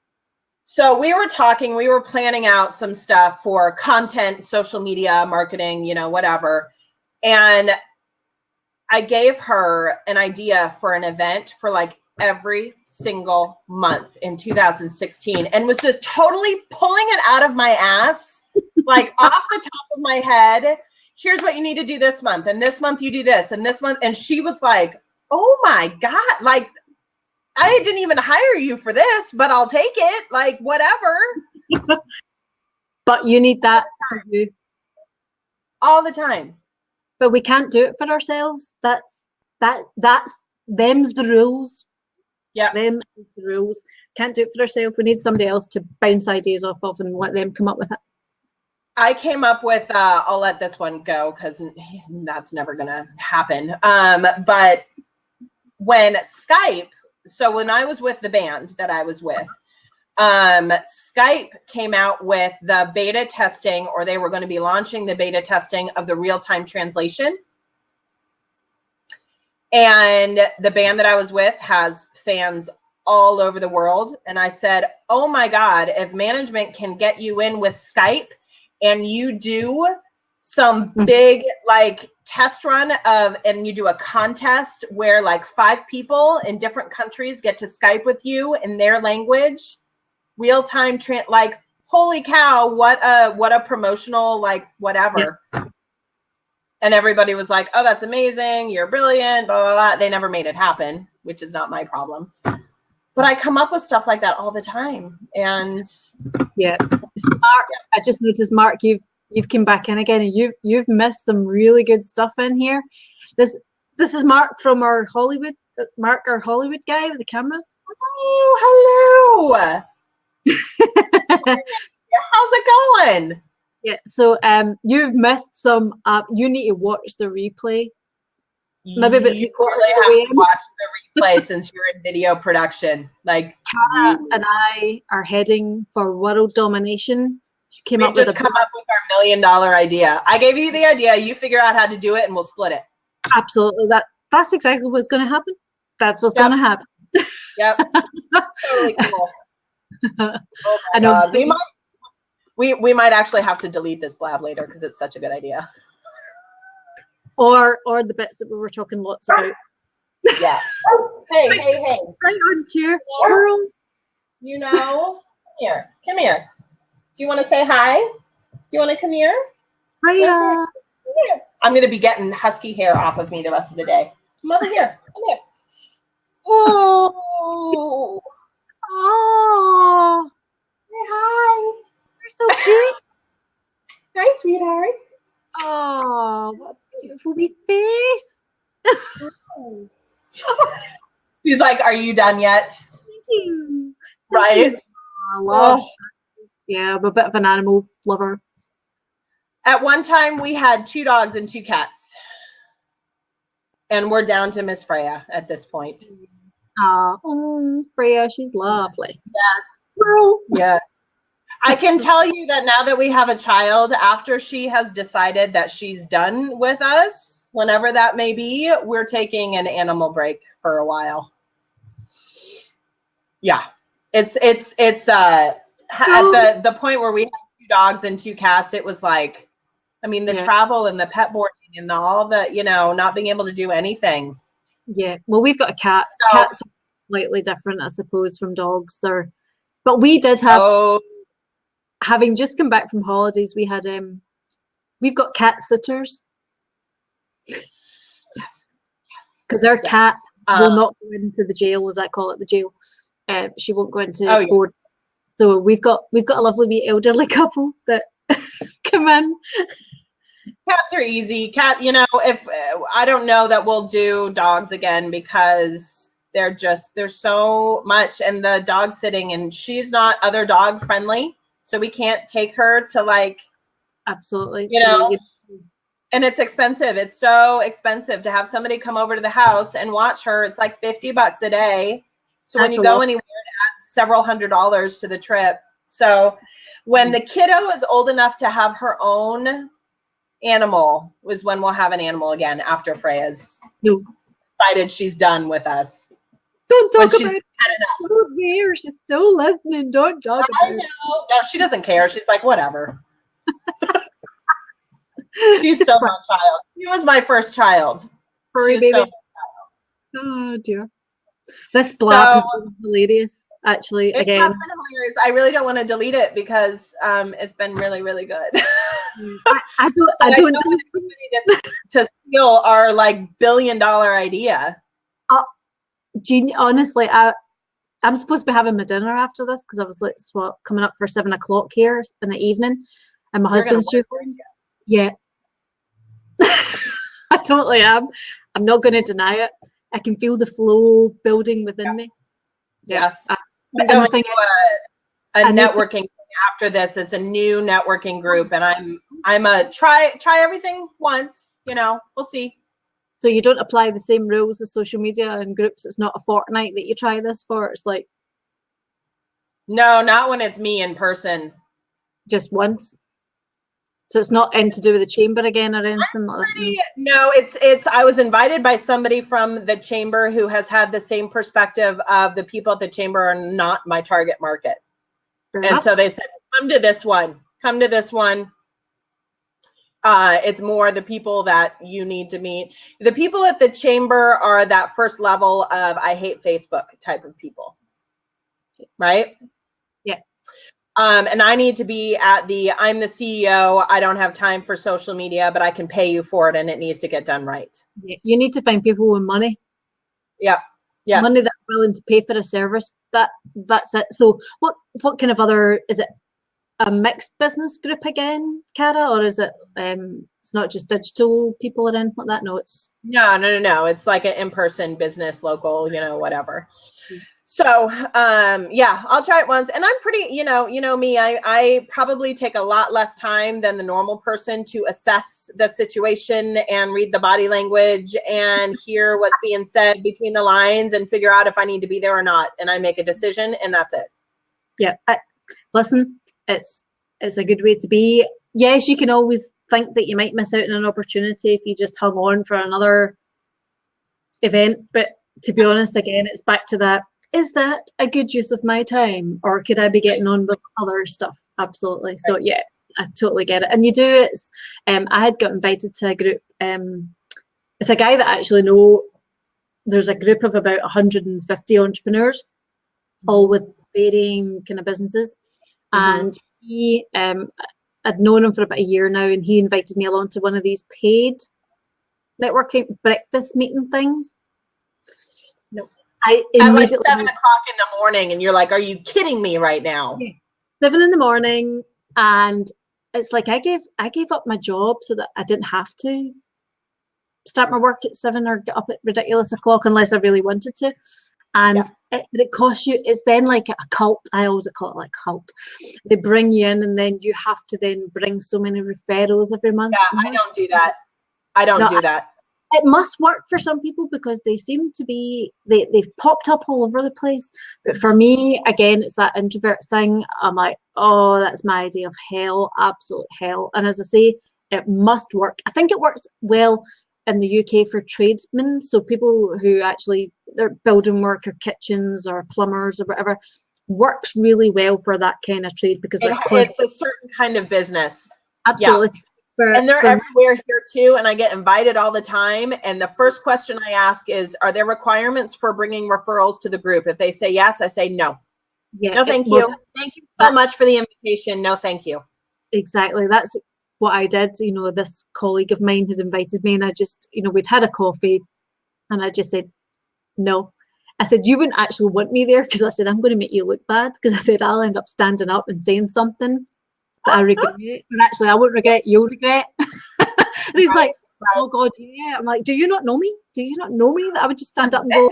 So we were talking, we were planning out some stuff for content, social media, marketing, you know, whatever. And I gave her an idea for an event for like every single month in 2016 and was just totally pulling it out of my ass, like off the top of my head. Here's what you need to do this month. And this month you do this and this month. And she was like, oh my God, like, I didn't even hire you for this, but I'll take it. Like, whatever. But you need that for you. All the time. But we can't do it for ourselves. That's them's the rules. Yeah. Them is the rules. Can't do it for ourselves. We need somebody else to bounce ideas off of and let them come up with it. I came up with, I'll let this one go because that's never going to happen. But when Skype, so when I was with the band that I was with, Skype came out with the beta testing, or they were going to be launching the beta testing of the real-time translation. And the band that I was with has fans all over the world. And I said, oh my God, if management can get you in with Skype and you do some big like test run of, and you do a contest where like 5 people in different countries get to Skype with you in their language, real-time, like, holy cow, what a promotional, like, whatever. Yeah. And everybody was like, oh, that's amazing. You're brilliant, blah, blah, blah. They never made it happen, which is not my problem. But I come up with stuff like that all the time. And yeah, Mark, I just noticed, Mark, you've come back in again, and you've missed some really good stuff in here. This is Mark from our Hollywood, our Hollywood guy with the cameras. Oh, hello. How's it going? Yeah, so you've missed some. You need to watch the replay. Maybe about you really have to watch the replay since you're in video production. Like, Cara and I are heading for world domination. We've just come up with our $1 million idea. I gave you the idea. You figure out how to do it, and we'll split it. Absolutely. That's exactly what's going to happen. That's what's going to happen. Yep. Totally cool. Oh my God. We might actually have to delete this blab later because it's such a good idea. Or the bits that we were talking lots about. Yeah. Hey. Right on cue, squirrel. You know, come here. Do you want to say hi? Do you want to come here? Hiya. Come here. I'm going to be getting husky hair off of me the rest of the day. Come over here. Come here. Oh. Oh. Say hi. You're so cute. Hi, sweetheart. Oh, what a beautiful wee face. He's like, are you done yet? Thank you. Right? I love Yeah, I'm a bit of an animal lover. At one time, we had 2 dogs and 2 cats. And we're down to Miss Freya at this point. Freya, she's lovely. Yeah. I can tell you that now that we have a child, after she has decided that she's done with us, whenever that may be, we're taking an animal break for a while. Yeah. It's at the point where we had 2 dogs and 2 cats, it was like, I mean, the travel and the pet boarding and all the, not being able to do anything. Yeah. Well, we've got a cat. Cats are slightly different, I suppose, from dogs. But we did have, having just come back from holidays, we had we've got cat sitters. Because our cat will not go into the jail, as I call it, the jail. She won't go into board. So we've got a lovely wee elderly couple that come in. Cats are easy. If I don't know that we'll do dogs again because there's so much, and the dog sitting, and she's not other dog friendly, so we can't take her to absolutely, and it's expensive. It's so expensive to have somebody come over to the house and watch her. It's like $50 a day. So when you go anywhere, it adds several $100s to the trip. So when the kiddo is old enough to have her own animal was when we'll have an animal again, after Freya's decided she's done with us. Don't talk about it. Don't care. She's still listening. Don't talk about it. No, she doesn't care. She's like, whatever. She's so my child. She was my first child. Furry baby. Oh dear. This Blab has been hilarious. Actually, it's again, been hilarious. I really don't want to delete it because it's been really, really good. I don't to steal our $1 billion idea. Honestly, I'm supposed to be having my dinner after this because I was coming up for 7 o'clock here in the evening, and my husband's due. Yeah, I totally am. I'm not going to deny it. I can feel the flow building within me. Yes. I'm going to a networking thing after this. It's a new networking group, and I'm a try everything once. We'll see. So you don't apply the same rules as social media and groups. It's not a fortnight that you try this for. It's like, no, not when it's me in person. Just once. So it's not anything to do with the chamber again or anything like that? No, it's I was invited by somebody from the chamber who has had the same perspective of the people at the chamber are not my target market. And so they said, come to this one. Come to this one. It's more the people that you need to meet. The people at the chamber are that first level of I hate Facebook type of people. Right? Yeah. And I need to be at I'm the CEO. I don't have time for social media, but I can pay you for it, and it needs to get done right. Yeah. You need to find people with money. Yeah. Yeah. Money that's willing to pay for a service. That's it. So what kind of other, is it a mixed business group again, Cara, or is it it's not just digital people or anything like that? No, it's no. It's like an in-person business, local, whatever. So yeah, I'll try it once, and I'm pretty, you know me, I probably take a lot less time than the normal person to assess the situation and read the body language and hear what's being said between the lines and figure out if I need to be there or not, and I make a decision, and that's it. Yeah, listen, it's a good way to be. Yes, you can always think that you might miss out on an opportunity if you just hung on for another event, but to be honest, again, it's back to that. Is that a good use of my time, or could I be getting on with other stuff? Absolutely. Right. So yeah, I totally get it. And you do it. I had got invited to a group. It's a guy that I actually know. There's a group of about 150 entrepreneurs, all with varying kind of businesses. And he, I'd known him for about a year now, and he invited me along to one of these paid networking breakfast meeting things. Nope. I at like 7 o'clock in the morning, and you're like, are you kidding me right now? 7 in the morning, and it's like I gave up my job so that I didn't have to start my work at 7 or get up at ridiculous o'clock unless I really wanted to. And it costs you, it's then like a cult. I always call it like cult. They bring you in, and then you have to then bring so many referrals every month. Yeah, I don't do that. I don't do that. it must work for some people because they seem to be they've popped up all over the place. But for me, again, it's that introvert thing. I'm like, oh, that's my idea of hell, absolute hell. And as I say, it must work. I think it works well in the UK for tradesmen, so people who actually they're building work or kitchens or plumbers or whatever, works really well for that kind of trade because it's a certain kind of business. Absolutely. Yeah. And they're everywhere here too, and I get invited all the time. And the first question I ask is, are there requirements for bringing referrals to the group? If they say yes, I say no. Yeah, no, thank you. Thank you so much for the invitation. No, thank you. Exactly. That's what I did. You know, this colleague of mine had invited me, and I just, you know, we'd had a coffee, and I just said, no. I said, you wouldn't actually want me there because I said, I'm going to make you look bad because I said, I'll end up standing up and saying something that I regret. But actually, I won't regret, you'll regret. And he's like, oh God, yeah. I'm like, do you not know me? Do you not know me that I would just stand up and go,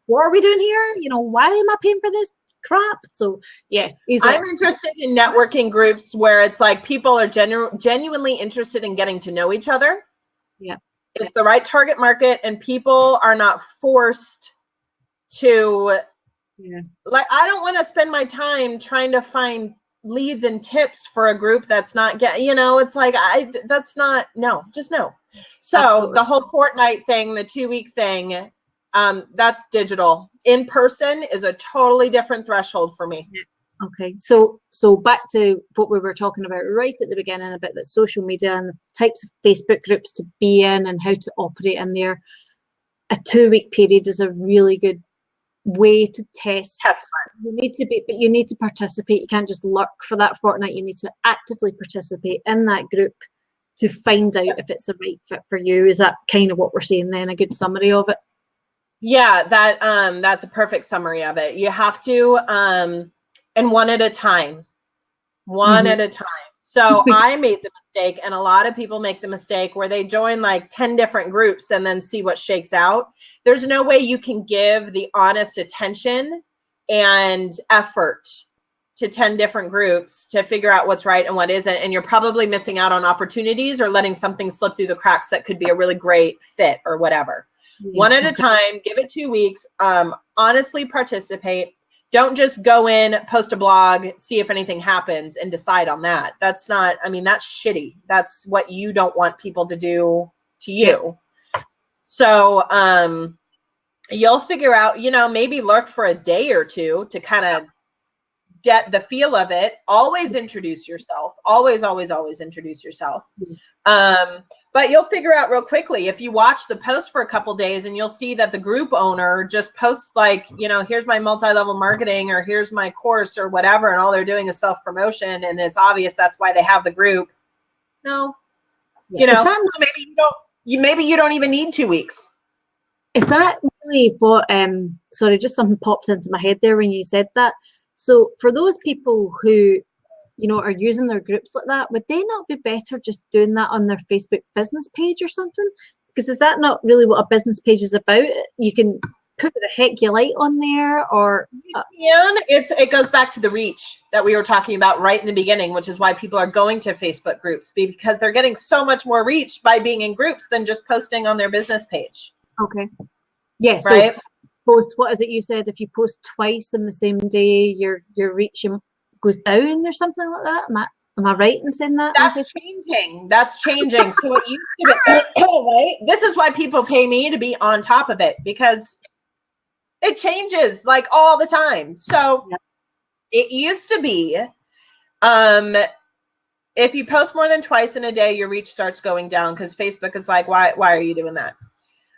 what are we doing here? You know, why am I paying for this crap? So yeah, I'm interested in networking groups where it's like people are genuinely interested in getting to know each other. Yeah. It's the right target market and people are not forced to, like, I don't want to spend my time trying to find leads and tips for a group that's not you know, it's like, that's not, no, just no. So absolutely. The whole fortnight thing, the 2-week thing, that's digital. In person is a totally different threshold for me. Okay, so back to what we were talking about right at the beginning about the social media and the types of Facebook groups to be in and how to operate in there. A 2-week period is a really good way to test. You need to be, but you need to participate. You can't just lurk for that fortnight. You need to actively participate in that group to find out if it's the right fit for you. Is that kind of what we're saying then? A good summary of it? Yeah, that's a perfect summary of it. You have to, and one at a time. At a time. So I made the mistake, and a lot of people make the mistake where they join like 10 different groups and then see what shakes out. There's no way you can give the honest attention and effort to 10 different groups to figure out what's right and what isn't. And you're probably missing out on opportunities or letting something slip through the cracks that could be a really great fit or whatever. One at a time, give it 2 weeks, honestly participate. Don't just go in, post a blog, see if anything happens and decide on that. That's not, I mean, that's shitty. That's what you don't want people to do to you. Yes. So you'll figure out, you know, maybe lurk for a day or two to kind of get the feel of it. Always introduce yourself. Always, always, always introduce yourself. But you'll figure out real quickly if you watch the post for a couple days and you'll see that the group owner just posts like, you know, here's my multi-level marketing or here's my course or whatever, and all they're doing is self-promotion, and it's obvious that's why they have the group. No, you know, so maybe you don't even need 2 weeks. Is that really what? Sorry, just something popped into my head there when you said that. So for those people who, you know, are using their groups like that, would they not be better just doing that on their Facebook business page or something? Because is that not really what a business page is about? You can put the heck you like on there, or it goes back to the reach that we were talking about right in the beginning, which is why people are going to Facebook groups, because they're getting so much more reach by being in groups than just posting on their business page. Okay. Yes. Right. So post, what is it you said? If you post twice in the same day, your reach goes down or something like that. Am I right in saying that? That's changing. That's changing. So it used to be, right? This is why people pay me to be on top of it, because it changes like all the time. So it used to be, if you post more than twice in a day, your reach starts going down because Facebook is like, why are you doing that?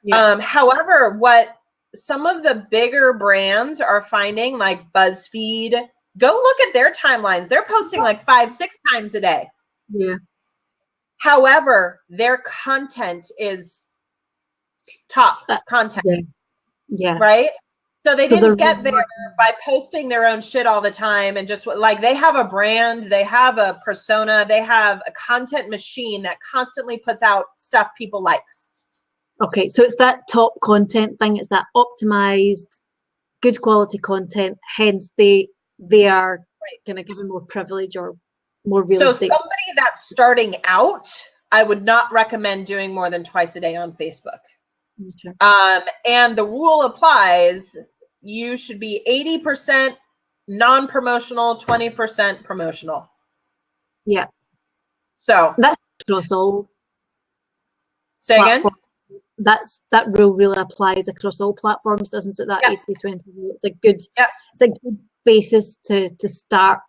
Yeah. However, what some of the bigger brands are finding, like BuzzFeed, go look at their timelines. They're posting like 5-6 times a day. Yeah. However, their content is top content. Yeah. Right? So they didn't get there by posting their own shit all the time and just like, they have a brand, they have a persona, they have a content machine that constantly puts out stuff people likes. Okay, so it's that top content thing. It's that optimized, good quality content. Hence, they are kind of given more privilege or more realistic. So somebody that's starting out I would not recommend doing more than twice a day on Facebook. Okay. And the rule applies. You should be 80% non-promotional, 20% promotional. Yeah. So that's across all say again. That rule really applies across all platforms, doesn't it? That 80-20 rule. It's a good basis to start.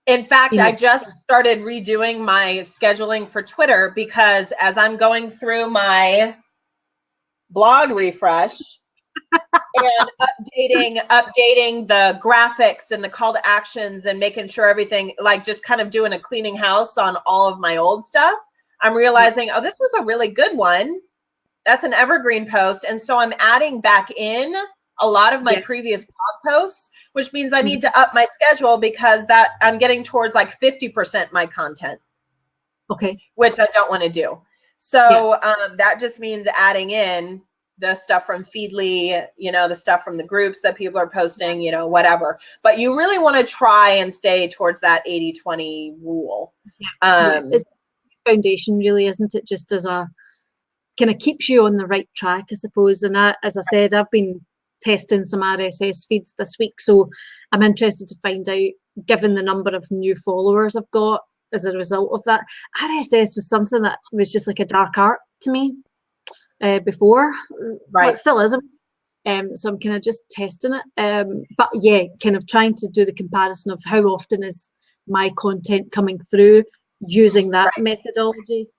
In fact, I just started redoing my scheduling for Twitter because as I'm going through my blog refresh and updating the graphics and the call to actions and making sure everything, like just kind of doing a cleaning house on all of my old stuff, I'm realizing, oh, this was a really good one. That's an evergreen post. And so I'm adding back in a lot of my previous blog posts, which means I need to up my schedule because that I'm getting towards like 50% my content. Okay. Which I don't want to do. So that just means adding in the stuff from Feedly, you know, the stuff from the groups that people are posting, you know, whatever. But you really want to try and stay towards that 80-20 rule. It's a foundation, really, isn't it? Just as a kind of keeps you on the right track, I suppose. And as I said, I've been testing some RSS feeds this week, so I'm interested to find out, given the number of new followers I've got as a result of that. RSS was something that was just like a dark art to me before, right? It still isn't. So I'm kind of just testing it. But yeah, kind of trying to do the comparison of how often is my content coming through using that methodology.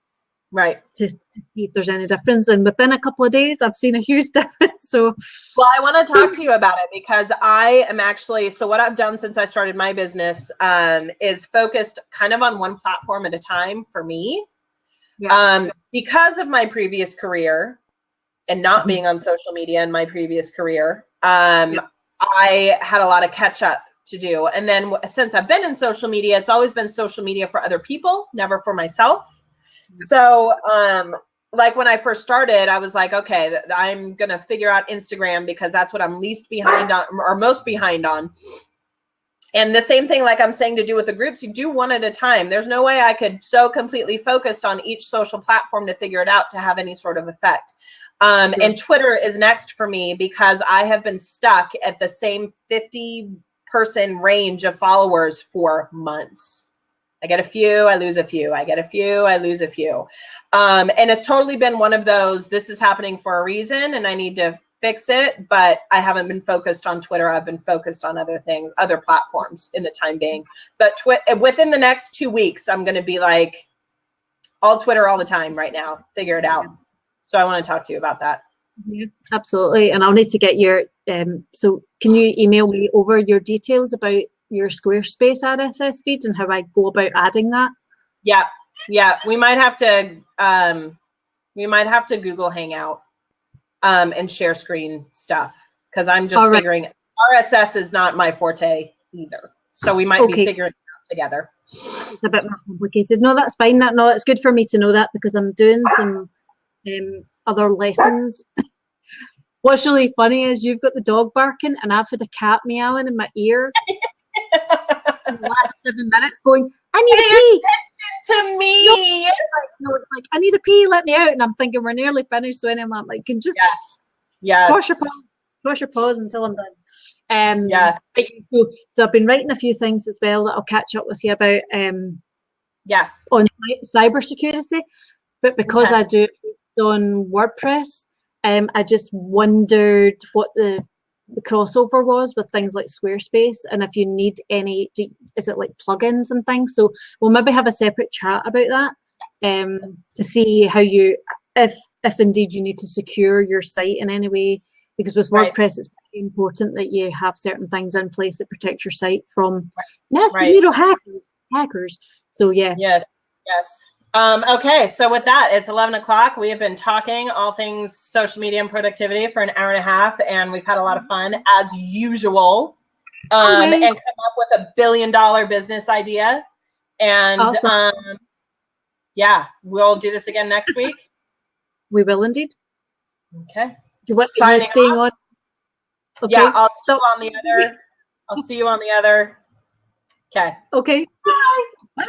Right. To see if there's any difference. And within a couple of days, I've seen a huge difference. So, well, I want to talk to you about it because I am actually, so what I've done since I started my business is focused kind of on one platform at a time for me. Yeah. Because of my previous career and not being on social media in my previous career, I had a lot of catch up to do. And then since I've been in social media, it's always been social media for other people, never for myself. So, like when I first started, I was like, okay, I'm going to figure out Instagram because that's what I'm least behind on or most behind on. And the same thing, like I'm saying, to do with the groups, you do one at a time. There's no way I could so completely focus on each social platform to figure it out to have any sort of effect. And Twitter is next for me because I have been stuck at the same 50-person range of followers for months. I get a few, I lose a few. I get a few, I lose a few. And it's totally been one of those, this is happening for a reason and I need to fix it, but I haven't been focused on Twitter. I've been focused on other things, other platforms in the time being. But within the next 2 weeks, I'm going to be like all Twitter all the time right now, figure it out. So I want to talk to you about that. Yeah, absolutely. And I'll need to get your, so can you email me over your details about your Squarespace RSS feed and how I go about adding that? Yeah. We might have to Google Hangout and share screen stuff because I'm just figuring RSS is not my forte either. So we might be figuring it out together. It's a bit more complicated. No, that's fine. No, it's good for me to know that because I'm doing some other lessons. What's really funny is you've got the dog barking and I've had a cat meowing in my ear in the last 7 minutes going, I need a pee. To me. No, it's like, I need a pee, let me out. And I'm thinking we're nearly finished. So I'm like, can just cross your paws until I'm done. Yes. So I've been writing a few things as well that I'll catch up with you about on cybersecurity. But because I do it on WordPress, I just wondered what the crossover was with things like Squarespace, and if you need any, is it like plugins and things? So we'll maybe have a separate chat about that to see how you, if indeed you need to secure your site in any way, because with WordPress it's very important that you have certain things in place that protect your site from nasty little hackers. So yes. Okay, so with that, it's 11 o'clock. We have been talking all things social media and productivity for an hour and a half, and we've had a lot of fun as usual. And come up with $1 billion business idea. And awesome. We'll do this again next week. We will indeed. Okay. Do you want me staying on? Okay. Yeah, I'll see you on the other. Okay. Okay. Bye. Bye.